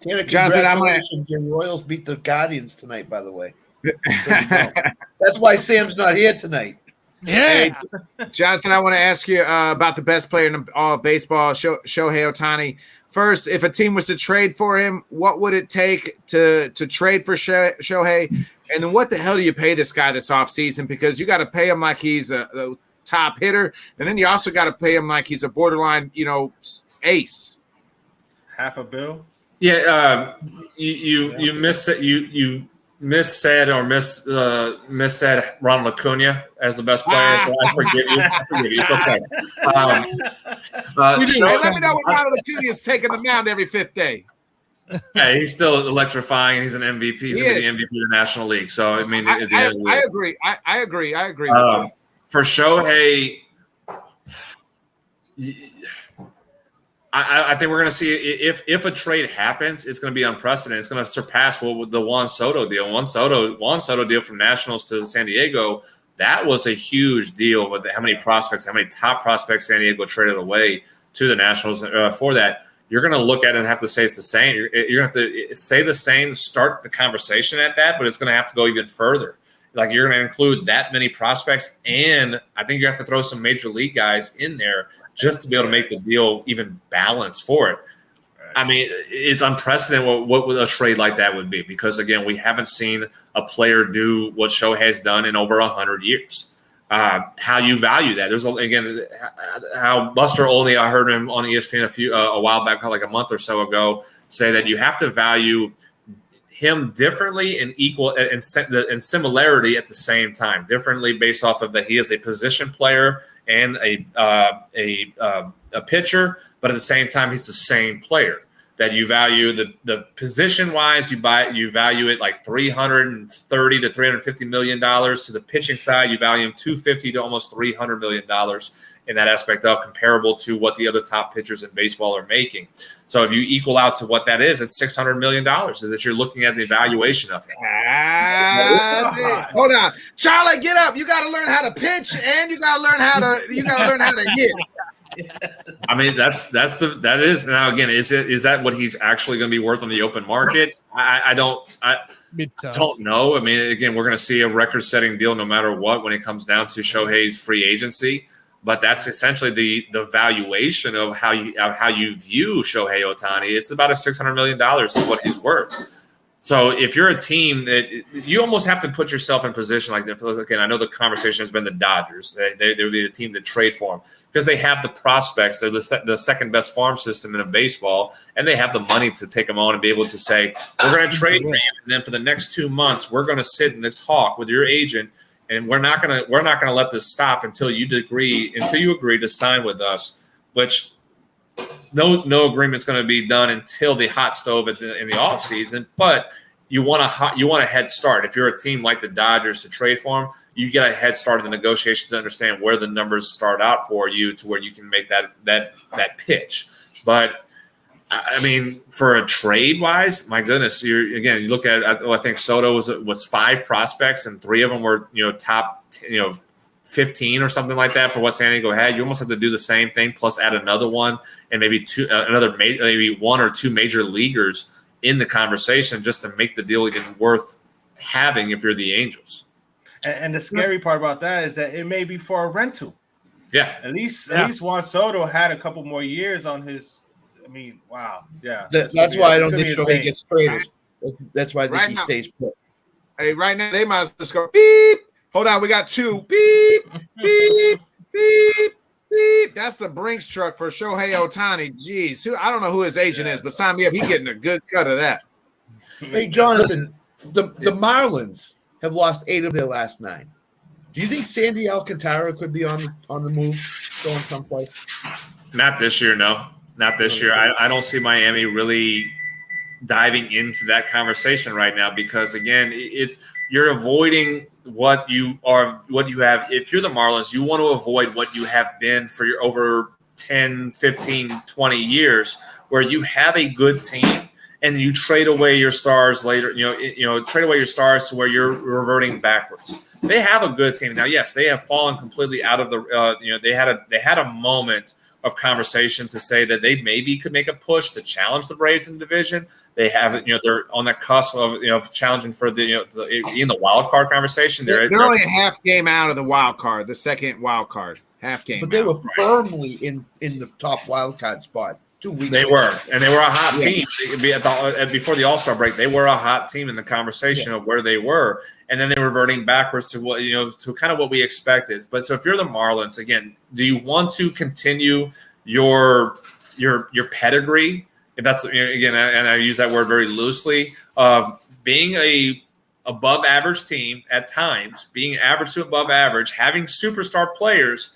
Jonathan, congratulations, your Royals beat the Guardians tonight, by the way. So that's why Sam's not here tonight. Yeah, hey, Jonathan, I want to ask you about the best player in all of baseball, Shohei Ohtani. First, if a team was to trade for him, what would it take to trade for Shohei? And then what the hell do you pay this guy this offseason? Because you got to pay him like he's a top hitter, and then you also got to pay him like he's a borderline, ace. $500 million? Yeah, you missed it. You missaid Ronald Acuna as the best player. I forgive you. It's okay. Hey, let me know when Ronald Acuna is taking the mound every fifth day. Yeah, he's still electrifying. He's an MVP. He's going to be the MVP of the National League. So I mean, I agree. I agree. For Shohei, I think we're going to see if a trade happens, it's going to be unprecedented. It's going to surpass what the Juan Soto deal. Juan Soto deal from Nationals to San Diego. That was a huge deal with how many top prospects San Diego traded away to the Nationals for that. You're going to look at it and have to say it's the same. You're going to have to say the same, start the conversation at that, but it's going to have to go even further. Like you're going to include that many prospects, and I think you have to throw some major league guys in there just to be able to make the deal even balanced for it. I mean, it's unprecedented what a trade like that would be because, again, we haven't seen a player do what Shohei has done in over 100 years. How you value that. There's, again, how Buster Olney, I heard him on ESPN a while back, like a month or so ago, say that you have to value him differently and equal and similarity at the same time. Differently based off of that he is a position player and a a pitcher, but at the same time, he's the same player. That you value the position wise, you value it like $330 to $350 million. To the pitching side, you value him $250 to almost $300 million in that aspect of comparable to what the other top pitchers in baseball are making. So if you equal out to what that is, it's $600 million. Is that you're looking at the evaluation of it. Hold on, Charlie, get up! You got to learn how to pitch, and you got to learn how to hit. I mean, that is now again, is that what he's actually going to be worth on the open market? I don't know. I mean, again, we're going to see a record-setting deal no matter what when it comes down to Shohei's free agency. But that's essentially the valuation of how you view Shohei Ohtani. It's about $600 million is what he's worth. So if you're a team that you almost have to put yourself in position like that. Again, I know the conversation has been the Dodgers. They would be the team to trade for him because they have the prospects. They're the second best farm system in baseball, and they have the money to take them on and be able to say, we're going to trade for you. And then for the next 2 months, we're going to sit and talk with your agent, and we're not going to let this stop until you agree to sign with us, which no agreement's going to be done until the hot stove in the off season. But you want a head start. If you're a team like the Dodgers to trade for them, you get a head start in the negotiations to understand where the numbers start out for you to where you can make that pitch. But I mean, for a trade wise, my goodness, you look at I think Soto was 5 prospects and 3 of them were top 15 or something like that for what San Diego had. You almost have to do the same thing plus add another one and maybe maybe 1 or 2 major leaguers in the conversation just to make the deal even worth having if you're the Angels. And the scary part about that is that it may be for a rental. Yeah, at least Juan Soto had a couple more years on his. I mean, wow, yeah. That's why I don't think Shohei gets traded. That's why I think he stays put. Hey, right now they might as well just go beep. Hold on, we got 2 beep, beep, beep, beep. That's the Brinks truck for Shohei Ohtani. Jeez, I don't know who his agent is, but sign me up. He's getting a good cut of that. Hey, Jonathan, the Marlins have lost 8 of their last 9. Do you think Sandy Alcantara could be on the move, going someplace? Not this year, no. Not this year. I don't see Miami really diving into that conversation right now because, again, you're avoiding what you have. If you're the Marlins, you want to avoid what you have been for your over 10, 15, 20 years where you have a good team and you trade away your stars later, trade away your stars to where you're reverting backwards. They have a good team. Now, yes, they have fallen completely out of the they had a moment of conversation to say that they maybe could make a push to challenge the Braves in the division. They haven't, they're on the cusp of challenging for in the wild card conversation. They're only a half game out of the wild card, the second wild card, half game. But they were firmly in the top wild card spot 2 weeks. They were, and they were a hot team. Before the All-Star break, they were a hot team in the conversation of where they were, and then they were reverting backwards to what to kind of what we expected. But so if you're the Marlins, again, do you want to continue your pedigree? If that's again, and I use that word very loosely, of being a above average team at times, being average to above average, having superstar players,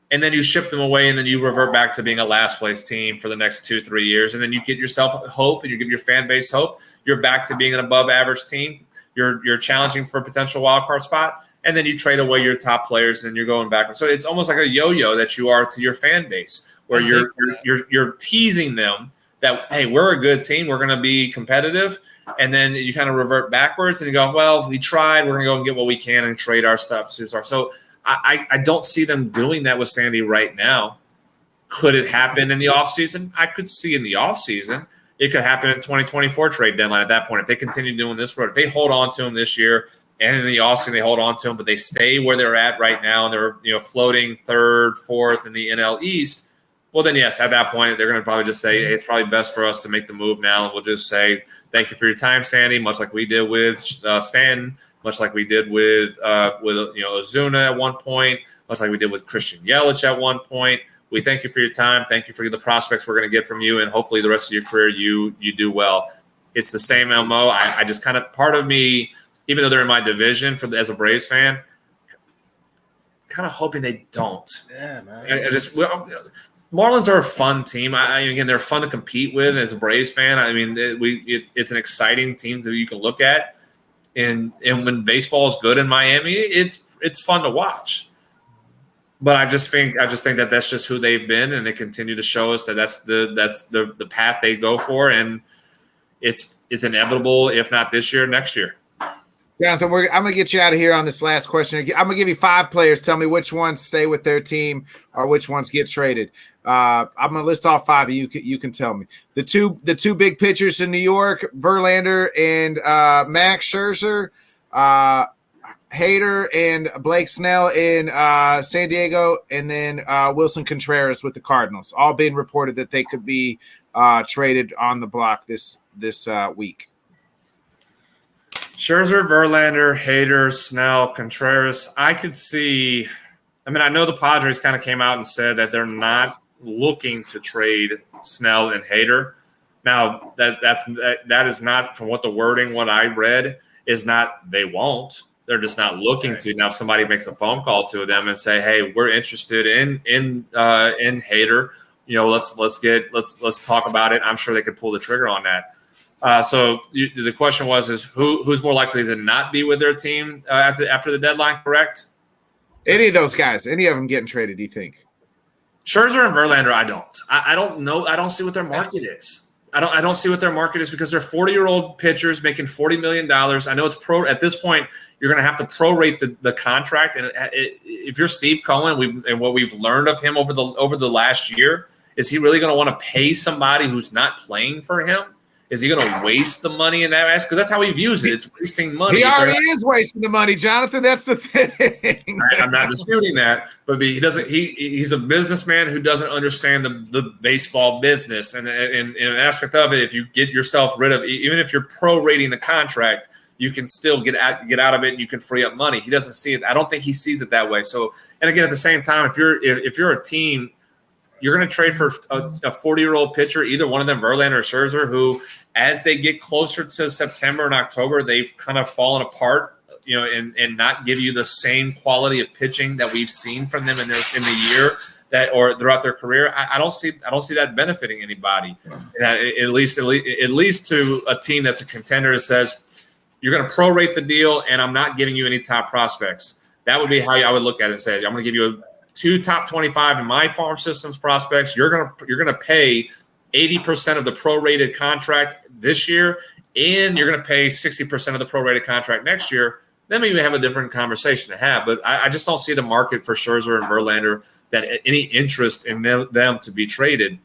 and then you ship them away, and then you revert back to being a last place team for the next 2-3 years, and then you get yourself hope, and you give your fan base hope. You're back to being an above average team. You're challenging for a potential wild card spot, and then you trade away your top players, and you're going backwards. So it's almost like a yo-yo that you are to your fan base, where you're teasing them that, hey, we're a good team, we're going to be competitive, and then you kind of revert backwards, and you go, well, we tried, we're going to go and get what we can and trade our stuff. So I don't see them doing that with Sandy right now. Could it happen in the offseason? I could see in the offseason. It could happen in 2024 trade deadline at that point. If they continue doing this road, if they hold on to him this year, and in the offseason they hold on to him, but they stay where they're at right now, and they're floating 3rd, 4th in the NL East, well, then, yes, at that point, they're going to probably just say, hey, it's probably best for us to make the move now. And we'll just say, thank you for your time, Sandy, much like we did with Stanton, much like we did with Ozuna at one point, much like we did with Christian Yelich at one point. We thank you for your time. Thank you for the prospects we're going to get from you. And hopefully the rest of your career, you do well. It's the same MO. I just kind of, part of me, even though they're in my division as a Braves fan, kind of hoping they don't. Yeah, man. Marlins are a fun team. Again, they're fun to compete with as a Braves fan. I mean, it's an exciting team that you can look at, and when baseball is good in Miami, it's fun to watch. But I just think that that's just who they've been, and they continue to show us that that's the path they go for, and it's inevitable. If not this year, next year. Jonathan, I'm going to get you out of here on this last question. I'm going to give you 5 players. Tell me which ones stay with their team or which ones get traded. I'm going to list all 5 of you. You can tell me. The two big pitchers in New York, Verlander and Max Scherzer, Hader and Blake Snell in San Diego, and then Wilson Contreras with the Cardinals. All being reported that they could be traded on the block this week. Scherzer, Verlander, Hader, Snell, Contreras. I could see – I mean, I know the Padres kind of came out and said that they're not looking to trade Snell and Hader. Now, that is not – from what the wording, what I read, is not they won't. They're just not looking to. Now, if somebody makes a phone call to them and say, hey, we're interested in Hader, let's talk about it. I'm sure they could pull the trigger on that. So the question is who's more likely to not be with their team after the deadline, correct? Any of those guys, any of them getting traded, do you think? Scherzer and Verlander, I don't. I don't know. I don't see what their market is. I don't see what their market is because they're 40-year-old pitchers making $40 million. I know it's at this point, you're going to have to prorate the contract. And if you're Steve Cohen, and what we've learned of him over the last year, is he really going to want to pay somebody who's not playing for him? Is he going to waste the money in that aspect? Because that's how he views it. It's wasting money. He already is wasting the money, Jonathan. That's the thing. I'm not disputing that, but he doesn't. He's a businessman who doesn't understand the baseball business, and an aspect of it. If you get yourself rid of, even if you're prorating the contract, you can still get out of it, and you can free up money. He doesn't see it. I don't think he sees it that way. So, and again, at the same time, if you're a team. You're going to trade for a 40-year-old pitcher, either one of them, Verlander or Scherzer, who, as they get closer to September and October, they've kind of fallen apart, and not give you the same quality of pitching that we've seen from them in the year or throughout their career. I don't see that benefiting anybody. At least to a team that's a contender that says you're going to prorate the deal, and I'm not giving you any top prospects. That would be how I would look at it and say, I'm going to give you 2 top 25 in my farm systems prospects. You're gonna pay 80% of the prorated contract this year, and you're gonna pay 60% of the prorated contract next year. Then maybe we have a different conversation to have. But I just don't see the market for Scherzer and Verlander that any interest in them to be traded.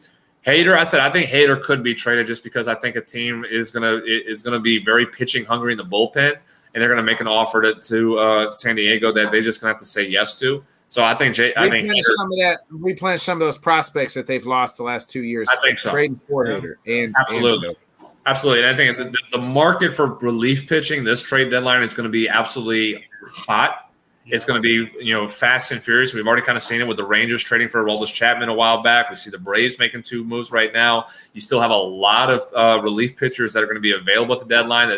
Hader, I think Hader could be traded just because I think a team is gonna be very pitching hungry in the bullpen, and they're gonna make an offer to San Diego that they're just gonna have to say yes to. So I think replenish some of those prospects that they've lost the last 2 years. I think so. Trading for Hader. Absolutely. Absolutely. And I think the market for relief pitching this trade deadline is going to be absolutely hot. It's going to be, fast and furious. We've already kind of seen it with the Rangers trading for Aroldis Chapman a while back. We see the Braves making 2 moves right now. You still have a lot of relief pitchers that are going to be available at the deadline.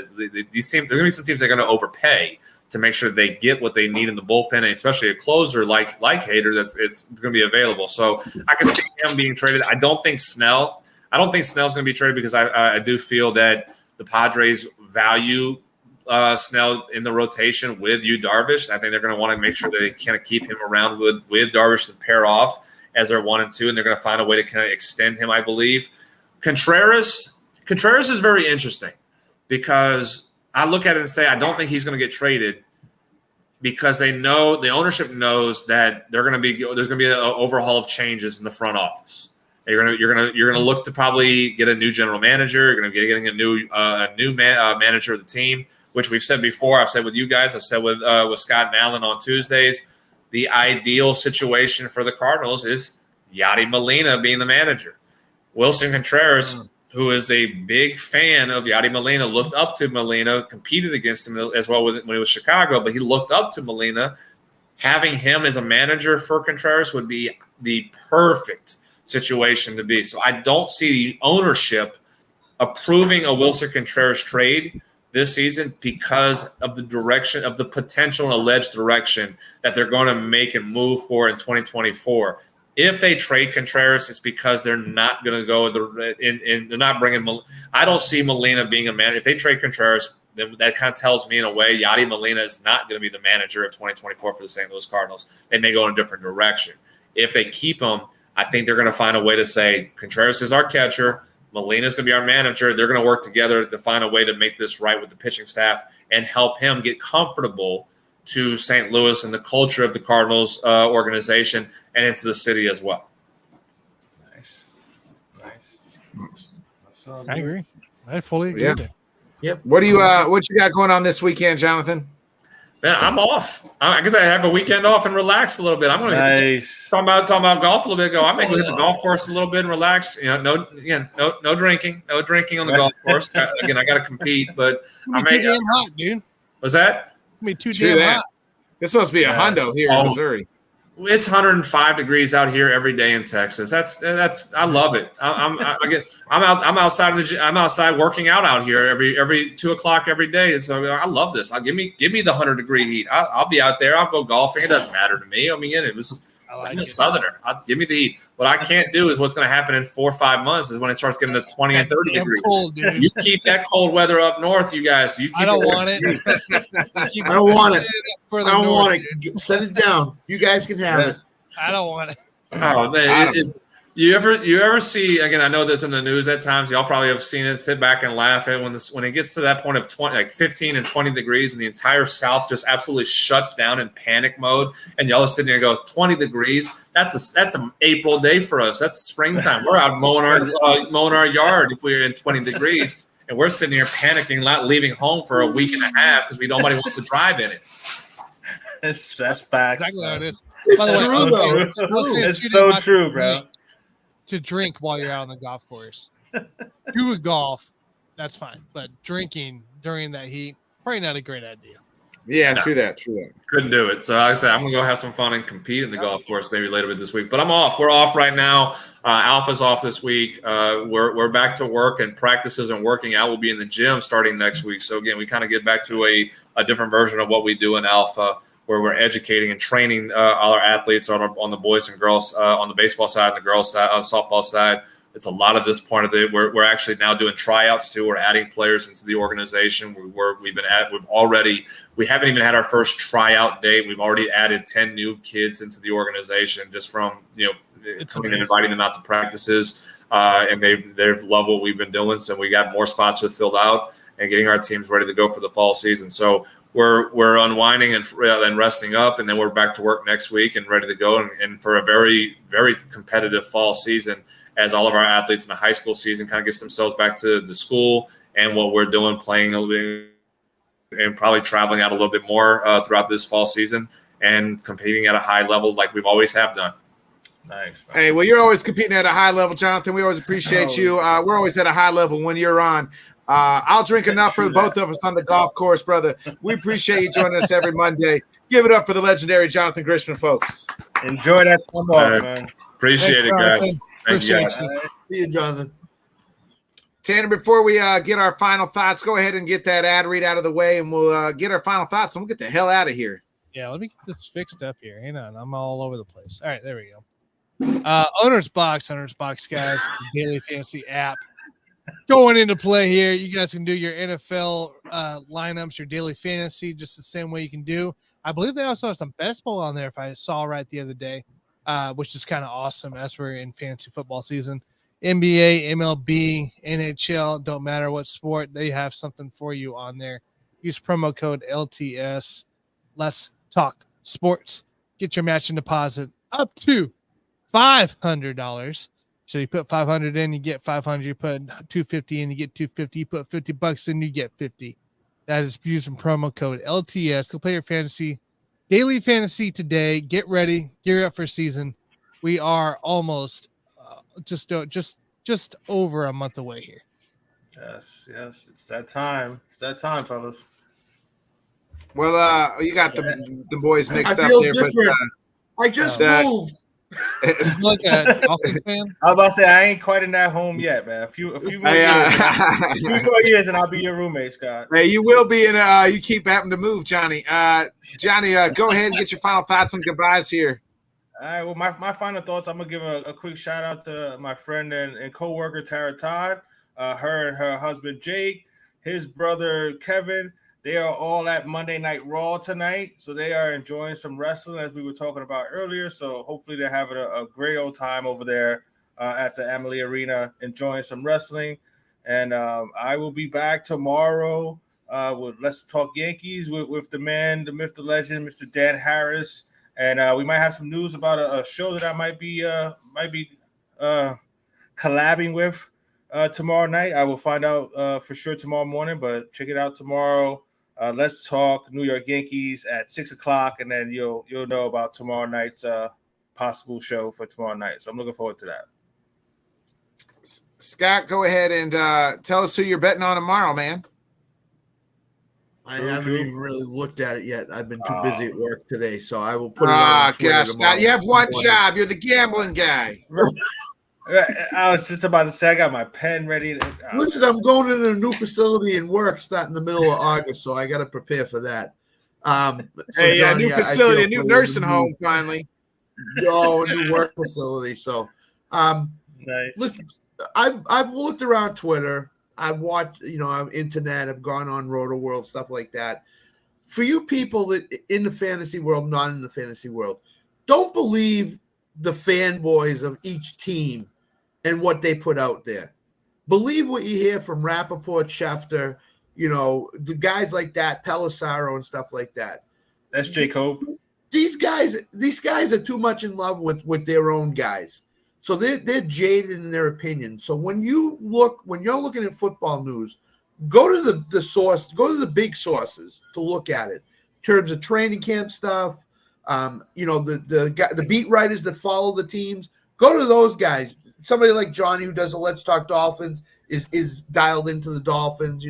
These teams, there's going to be some teams that are going to overpay to make sure they get what they need in the bullpen, and especially a closer like Hader, it's going to be available. So I can see him being traded. I don't think Snell's going to be traded because I do feel that the Padres value Snell in the rotation with Yu Darvish. I think they're going to want to make sure that they kind of keep him around with Darvish to pair off as they're 1 and 2, and they're going to find a way to kind of extend him, I believe. Contreras is very interesting because I look at it and say I don't think he's going to get traded because they know the ownership knows that there's going to be an overhaul of changes in the front office. You're going to look to probably get a new general manager. You're going to be getting a new manager of the team, which we've said before. I've said with you guys. I've said with Scott and Allen on Tuesdays. The ideal situation for the Cardinals is Yadi Molina being the manager. Wilson Contreras, who is a big fan of Yadi Molina, looked up to Molina, competed against him as well when he was Chicago, but he looked up to Molina. Having him as a manager for Contreras would be the perfect situation to be. So I don't see the ownership approving a Wilson Contreras trade this season because of the direction of the potential and alleged direction that they're going to make and move for in 2024. If they trade Contreras, it's because they're not going to go they're not bringing. I don't see Molina being a manager. If they trade Contreras, then that kind of tells me in a way Yadi Molina is not going to be the manager of 2024 for the St. Louis Cardinals. They may go in a different direction. If they keep him, I think they're going to find a way to say Contreras is our catcher, Molina is going to be our manager. They're going to work together to find a way to make this right with the pitching staff and help him get comfortable to St. Louis and the culture of the Cardinals organization and into the city as well. Nice. I agree. I fully agree. Yeah. There. Yep. What you got going on this weekend, Jonathan? Man, I'm off. I get to have a weekend off and relax a little bit. I'm going to talking about golf a little bit. I may go hit the golf course a little bit and relax. No drinking on the golf course. Again, I got to compete, but It's gonna be too damn hot, dude. Was that? It's gonna be too True damn that. hot. It's supposed to be a hundo here in Missouri. It's 105 degrees out here every day in Texas. That's I love it. I'm outside I'm outside working out here every 2 o'clock every day. So I love this. Give me the 100-degree heat. I'll be out there. I'll go golfing. It doesn't matter to me. I mean, I'm a Southerner. Give me the heat. What I can't do is what's going to happen in 4 or 5 months is when it starts getting to 20 and 30 degrees. Cold, dude. You keep that cold weather up north, you guys. I don't want it. I don't want it. I I don't want it. Set it down. You guys can have it. I don't want it. Oh man! You ever see again? I know that's in the news at times. Y'all probably have seen it. Sit back and laugh at when it gets to that point of 15 and 20 degrees, and the entire South just absolutely shuts down in panic mode. And y'all are sitting there and go 20 degrees. That's an April day for us. That's springtime. We're out mowing our yard if we're in 20 degrees, and we're sitting here panicking, not leaving home for a week and a half because nobody wants to drive in it. That's facts. Exactly how it is. It's By the way, true, though. it's true. It's so true, bro. To drink while you're out on the golf course. Do a golf, that's fine. But drinking during that heat, probably not a great idea. Yeah, No. true that. Couldn't do it. So like I said, I'm gonna go have some fun and compete in the golf course maybe later this week. But I'm off. We're off right now. Alpha's off this week. We're back to work and practices and working out. We'll be in the gym starting next week. So again, we kind of get back to a different version of what we do in Alpha, where we're educating and training all our athletes on the boys and girls on the baseball side and the girls side, on the softball side. It's a lot of this point of it. We're actually now doing tryouts too. We're adding players into the organization. We haven't even had our first tryout date. We've already added 10 new kids into the organization just from coming and inviting them out to practices. And they've loved what we've been doing. So we got more spots filled out and getting our teams ready to go for the fall season. So we're unwinding and resting up, and then we're back to work next week and ready to go and for a very, very competitive fall season as all of our athletes in the high school season kind of gets themselves back to the school and what we're doing, playing a little bit and probably traveling out a little bit more throughout this fall season and competing at a high level like we've always have done. Nice. Hey, well, you're always competing at a high level, Jonathan. We always appreciate you. We're always at a high level when you're on. I'll drink enough for both of us on the golf course, brother. We appreciate you joining us every Monday. Give it up for the legendary Jonathan Grishman, folks. Enjoy that time off, man. Appreciate it, guys. Thank you, guys. See you, Jonathan. Tanner, before we get our final thoughts, go ahead and get that ad read out of the way, and we'll get our final thoughts, and we'll get the hell out of here. Yeah, let me get this fixed up here. Hang on, I'm all over the place. All right, there we go. Owner's Box, guys, the daily fantasy app. Going into play here, you guys can do your NFL lineups, your daily fantasy, just the same way you can do. I believe they also have some best ball on there, if I saw right the other day, which is kind of awesome as we're in fantasy football season. NBA, MLB, NHL, don't matter what sport, they have something for you on there. Use promo code LTS. Let's talk sports. Get your matching deposit up to $500. So you put 500 in, you get 500. You put 250 in, you get 250. You put $50 in, you get 50. That is using promo code LTS. Go play your fantasy, daily fantasy today. Get ready, gear up for season. We are almost just over a month away here. Yes, it's that time. It's that time, fellas. Well, you got the boys mixed up feel there, different. but I just moved. it's Like a Dolphins fan. I was about to say I ain't quite in that home yet, man. A few more years, and I'll be your roommate, Scott. Hey, you will be in. You keep having to move, Johnny. Johnny, go ahead and get your final thoughts and goodbyes here. All right. Well, my final thoughts. I'm gonna give a quick shout out to my friend and co-worker Tara Todd, her and her husband Jake, his brother Kevin. They are all at Monday Night Raw tonight, so they are enjoying some wrestling as we were talking about earlier. So hopefully they're having a great old time over there at the Amalie Arena, enjoying some wrestling. And I will be back tomorrow with Let's Talk Yankees with the man, the myth, the legend, Mr. Dan Harris. And we might have some news about a show that I might be collabing with tomorrow night. I will find out for sure tomorrow morning, but check it out tomorrow. Let's Talk New York Yankees at 6:00, and then you'll know about tomorrow night's possible show for tomorrow night. So I'm looking forward to that. Scott, go ahead and tell us who you're betting on tomorrow, man. I haven't even really looked at it yet. I've been too busy at work today, so I will put it on Twitter gosh, tomorrow. Scott, you have one job. You're the gambling guy. I was just about to say I got my pen ready. Listen, I'm going into a new facility in work starting in the middle of August, so I got to prepare for that. Hey, Johnny, new facility, a new nursing home, finally. Oh, a new work facility. So, nice. Listen, I've looked around Twitter. I've watched, I'm internet. I've gone on Roto World, stuff like that. For you people that in the fantasy world, not in the fantasy world, don't believe the fanboys of each team and what they put out there. Believe what you hear from Rappaport, Schefter, the guys like that, Pelissaro and stuff like that. That's J. Cobe. These guys are too much in love with their own guys. So they're jaded in their opinion. So when you're looking at football news, go to the source, go to the big sources to look at it in terms of training camp stuff. The beat writers that follow the teams, go to those guys. Somebody like Johnny who does the Let's Talk Dolphins is dialed into the Dolphins.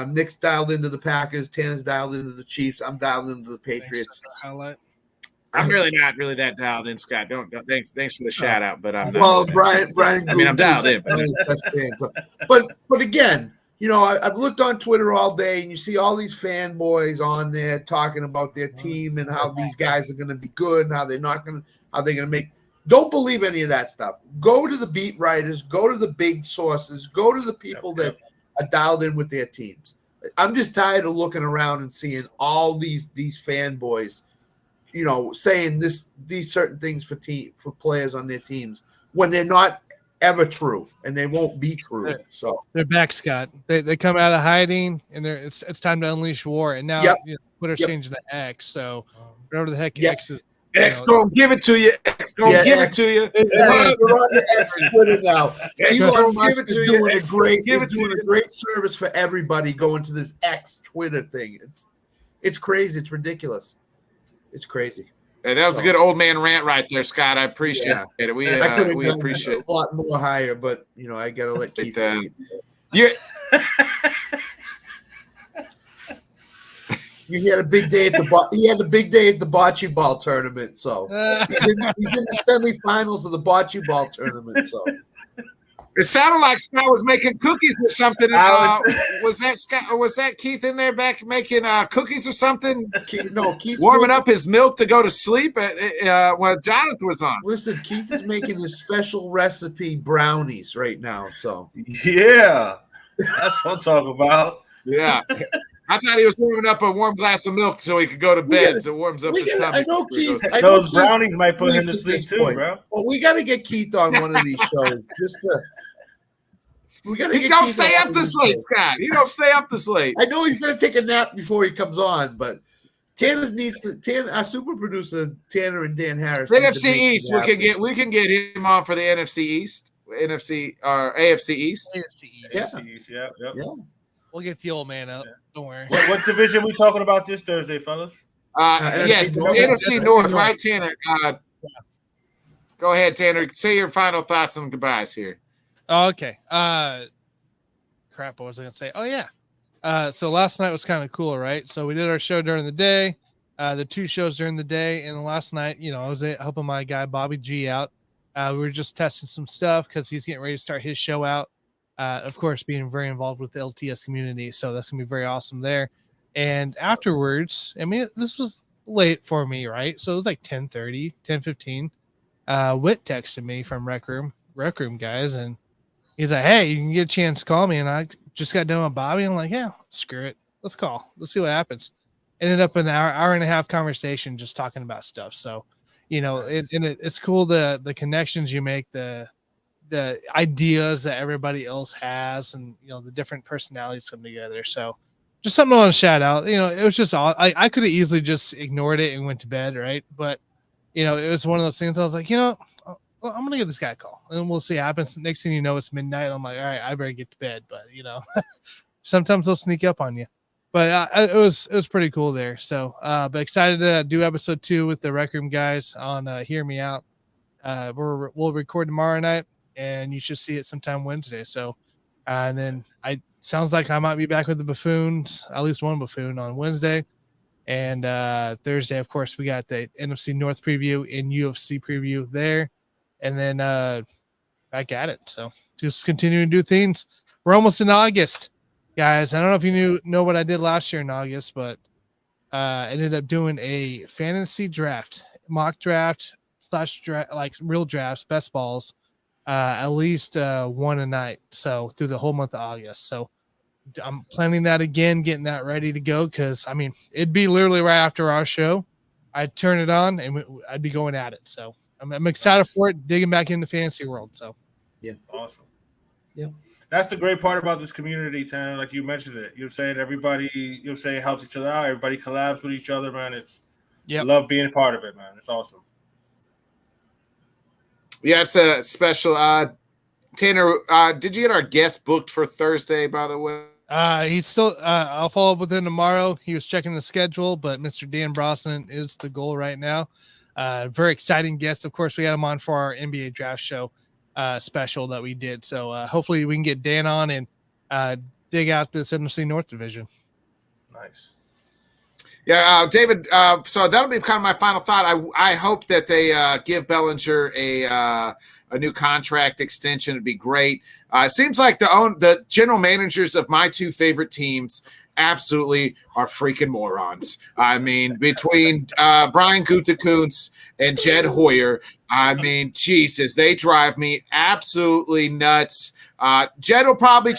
Nick's dialed into the Packers, Tanner's dialed into the Chiefs. I'm dialed into the Patriots. I'm really not really that dialed in, Scott. Thanks for the shout out, but I'm not. Well, Brian. I mean, I'm dialed in, but again, I've looked on Twitter all day, and you see all these fanboys on there talking about their team and how these guys are going to be good and how they're going to make. Don't believe any of that stuff. Go to the beat writers. Go to the big sources. Go to the people that are dialed in with their teams. I'm just tired of looking around and seeing all these fanboys, saying these certain things for players on their teams when they're not ever true and they won't be true. So they're back, Scott. They come out of hiding and it's time to unleash war. And now Twitter's changing to X. So whatever the heck X is. X gonna give it to you. X gonna give it to you. We're on the X Twitter now. Elon Musk is doing a great service for everybody going to this X Twitter thing. It's crazy. It's ridiculous. It's crazy. Hey, that was a good old man rant right there, Scott. I appreciate it. We appreciate it. A lot more higher, but I gotta let Keith say it. He had a big day at the bocce ball tournament. So he's in the semifinals of the bocce ball tournament. So it sounded like Scott was making cookies or something. Was that Scott or was that Keith in there back making cookies or something? Keith warming up his milk to go to sleep when Jonathan was on. Listen, Keith is making his special recipe brownies right now. So yeah, that's what I'm talking about. Yeah. I thought he was warming up a warm glass of milk so he could go to bed. So it warms up his tummy. I know Keith. Those brownies might put him to sleep too, bro. Well, we got to get Keith on one of these shows. He don't stay up this late, Scott. He don't stay up this late. I know he's going to take a nap before he comes on, but our super producer Tanner and Dan Harris. NFC East, we can get him on for the NFC East, NFC or AFC East. AFC East. Yeah. We'll get the old man up. Don't worry. What division we talking about this Thursday, fellas? NFC North, right, Tanner? Go ahead, Tanner. Say your final thoughts and goodbyes here. Oh, okay. Crap, what was I going to say? Oh, yeah. So last night was kind of cool, right? So we did our show during the day, the 2 shows during the day. And last night, I was helping my guy Bobby G out. We were just testing some stuff because he's getting ready to start his show out. Of course, being very involved with the LTS community. So that's going to be very awesome there. And afterwards, I mean, this was late for me, right? So it was like 10:30, 10:15. Whit texted me from Rec Room guys, and he's like, "Hey, you can get a chance to call me." And I just got done with Bobby. I'm like, "Yeah, screw it. Let's call. Let's see what happens." Ended up an hour and a half conversation just talking about stuff. So, it's cool the connections you make, the ideas that everybody else has, and the different personalities come together. So, just something I want to shout out. It was just all I could have easily just ignored it and went to bed, right? But it was one of those things. I was like, I'm gonna give this guy a call, and we'll see what happens. Next thing you know, it's midnight. I'm like, all right, I better get to bed. But sometimes they'll sneak up on you. But it was pretty cool there. So, but excited to do episode 2 with the Rec Room guys on Hear Me Out. We'll record tomorrow night, and you should see it sometime Wednesday. So, and then sounds like I might be back with the Buffoons, at least one Buffoon on Wednesday. And Thursday, of course, we got the NFC North preview and UFC preview there. And then back at it. So just continuing to do things. We're almost in August, guys. I don't know if you know what I did last year in August, but I ended up doing a fantasy draft, mock draft / draft, like real drafts, best balls, at least one a night. So through the whole month of August. So I'm planning that again, getting that ready to go. Cause it'd be literally right after our show. I'd turn it on and I'd be going at it. So I'm excited for it, digging back into fantasy world. So yeah. Awesome. Yeah. That's the great part about this community, Tanner. Like you mentioned it. You're saying everybody, helps each other out. Everybody collabs with each other, man. I love being a part of it, man. It's awesome. Yeah, it's a special. Tanner, did you get our guest booked for Thursday, by the way? He's still, I'll follow up with him tomorrow. He was checking the schedule, but Mr. Dan Brosnan is the goal right now. Very exciting guest. Of course, we had him on for our NBA draft show special that we did. So hopefully we can get Dan on and dig out this NFC North division. Nice. Yeah, David. So that'll be kind of my final thought. I hope that they give Biringer a new contract extension. It'd be great. It seems like the general managers of my 2 favorite teams absolutely are freaking morons. Between Brian Gutekunst and Jed Hoyer, Jesus, they drive me absolutely nuts. Jed will probably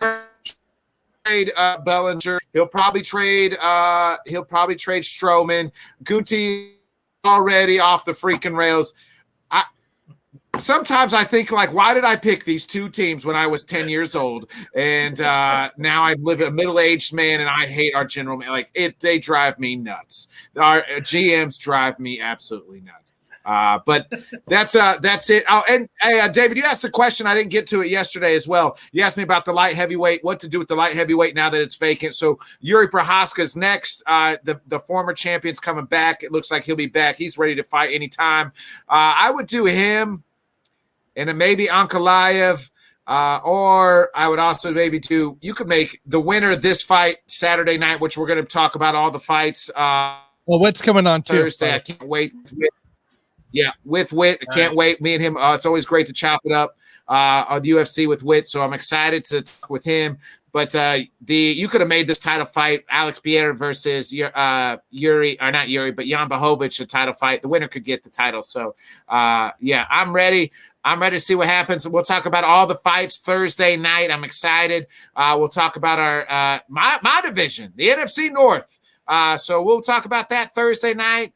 trade Biringer. He'll probably trade Stroman. Guti already off the freaking rails. Sometimes I think, like, why did I pick these 2 teams when I was 10 years old? And now I live a middle-aged man, and I hate our general man. They drive me nuts. Our GMs drive me absolutely nuts. But that's it. Oh, and hey, David, you asked a question. I didn't get to it yesterday as well. You asked me about the light heavyweight, what to do with the light heavyweight now that it's vacant. So Yuri Prohaska's next. The former champion's coming back. It looks like he'll be back. He's ready to fight anytime. I would do him. And then maybe Ankalaev, or I would also maybe do – you could make the winner of this fight Saturday night, which we're going to talk about all the fights. What's coming on Thursday? I can't wait. Yeah, with Whit. I can't wait. Me and him, it's always great to chop it up on the UFC with Whit, so I'm excited to talk with him. But you could have made this title fight, Alex Pierre versus Yuri, or not Yuri, but Jan Blachowicz, a title fight. The winner could get the title. So, yeah, I'm ready. I'm ready to see what happens. We'll talk about all the fights Thursday night. I'm excited. We'll talk about our my division, the NFC North. So we'll talk about that Thursday night.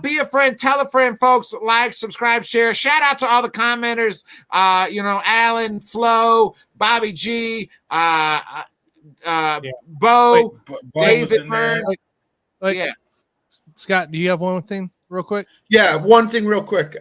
Be a friend, tell a friend, folks. Like, subscribe, share. Shout out to all the commenters. Alan, Flo, Bobby G, Bo, David Burns. Yeah. Scott, do you have one thing real quick? Yeah, one thing real quick.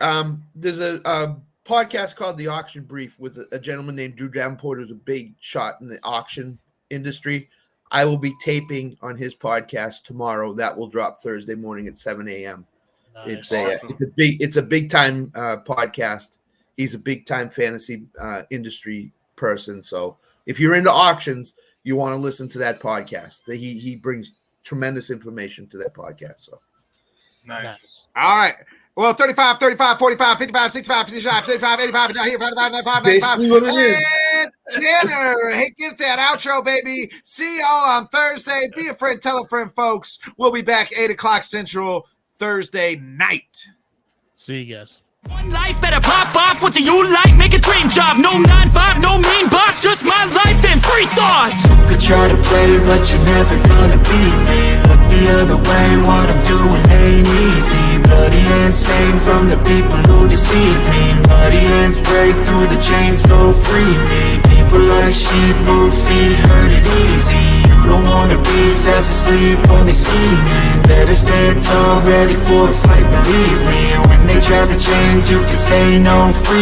There's a podcast called The Auction Brief with a gentleman named Drew Davenport, who's a big shot in the auction industry. I will be taping on his podcast tomorrow. That will drop Thursday morning at 7 a.m. Nice. It's a big time podcast. He's a big time fantasy industry person. So if you're into auctions, you want to listen to that podcast. He brings tremendous information to that podcast. So nice. All right. Well, 35, 45, 55, 65, 65, 75, 85, now here, 55, 95, 95. Basically what it is. And Tanner, hey, get that outro, baby. See y'all on Thursday. Be a friend, tell a friend, folks. We'll be back 8 o'clock Central Thursday night. See you guys. One life, better pop off. What do you like? Make a dream job. No 9-5, no mean boss. Just my life and free thoughts. You could try to play, but you're never gonna beat me. Look the other way, what I'm doing ain't easy. Bloody hands stained from the people who deceive me. Muddy hands break through the chains, go free me. People like sheep move feet, hurt it easy. You don't wanna be fast asleep, only scheming. Better stand tall, ready for a fight, believe me. When they try to change, you can say no, free.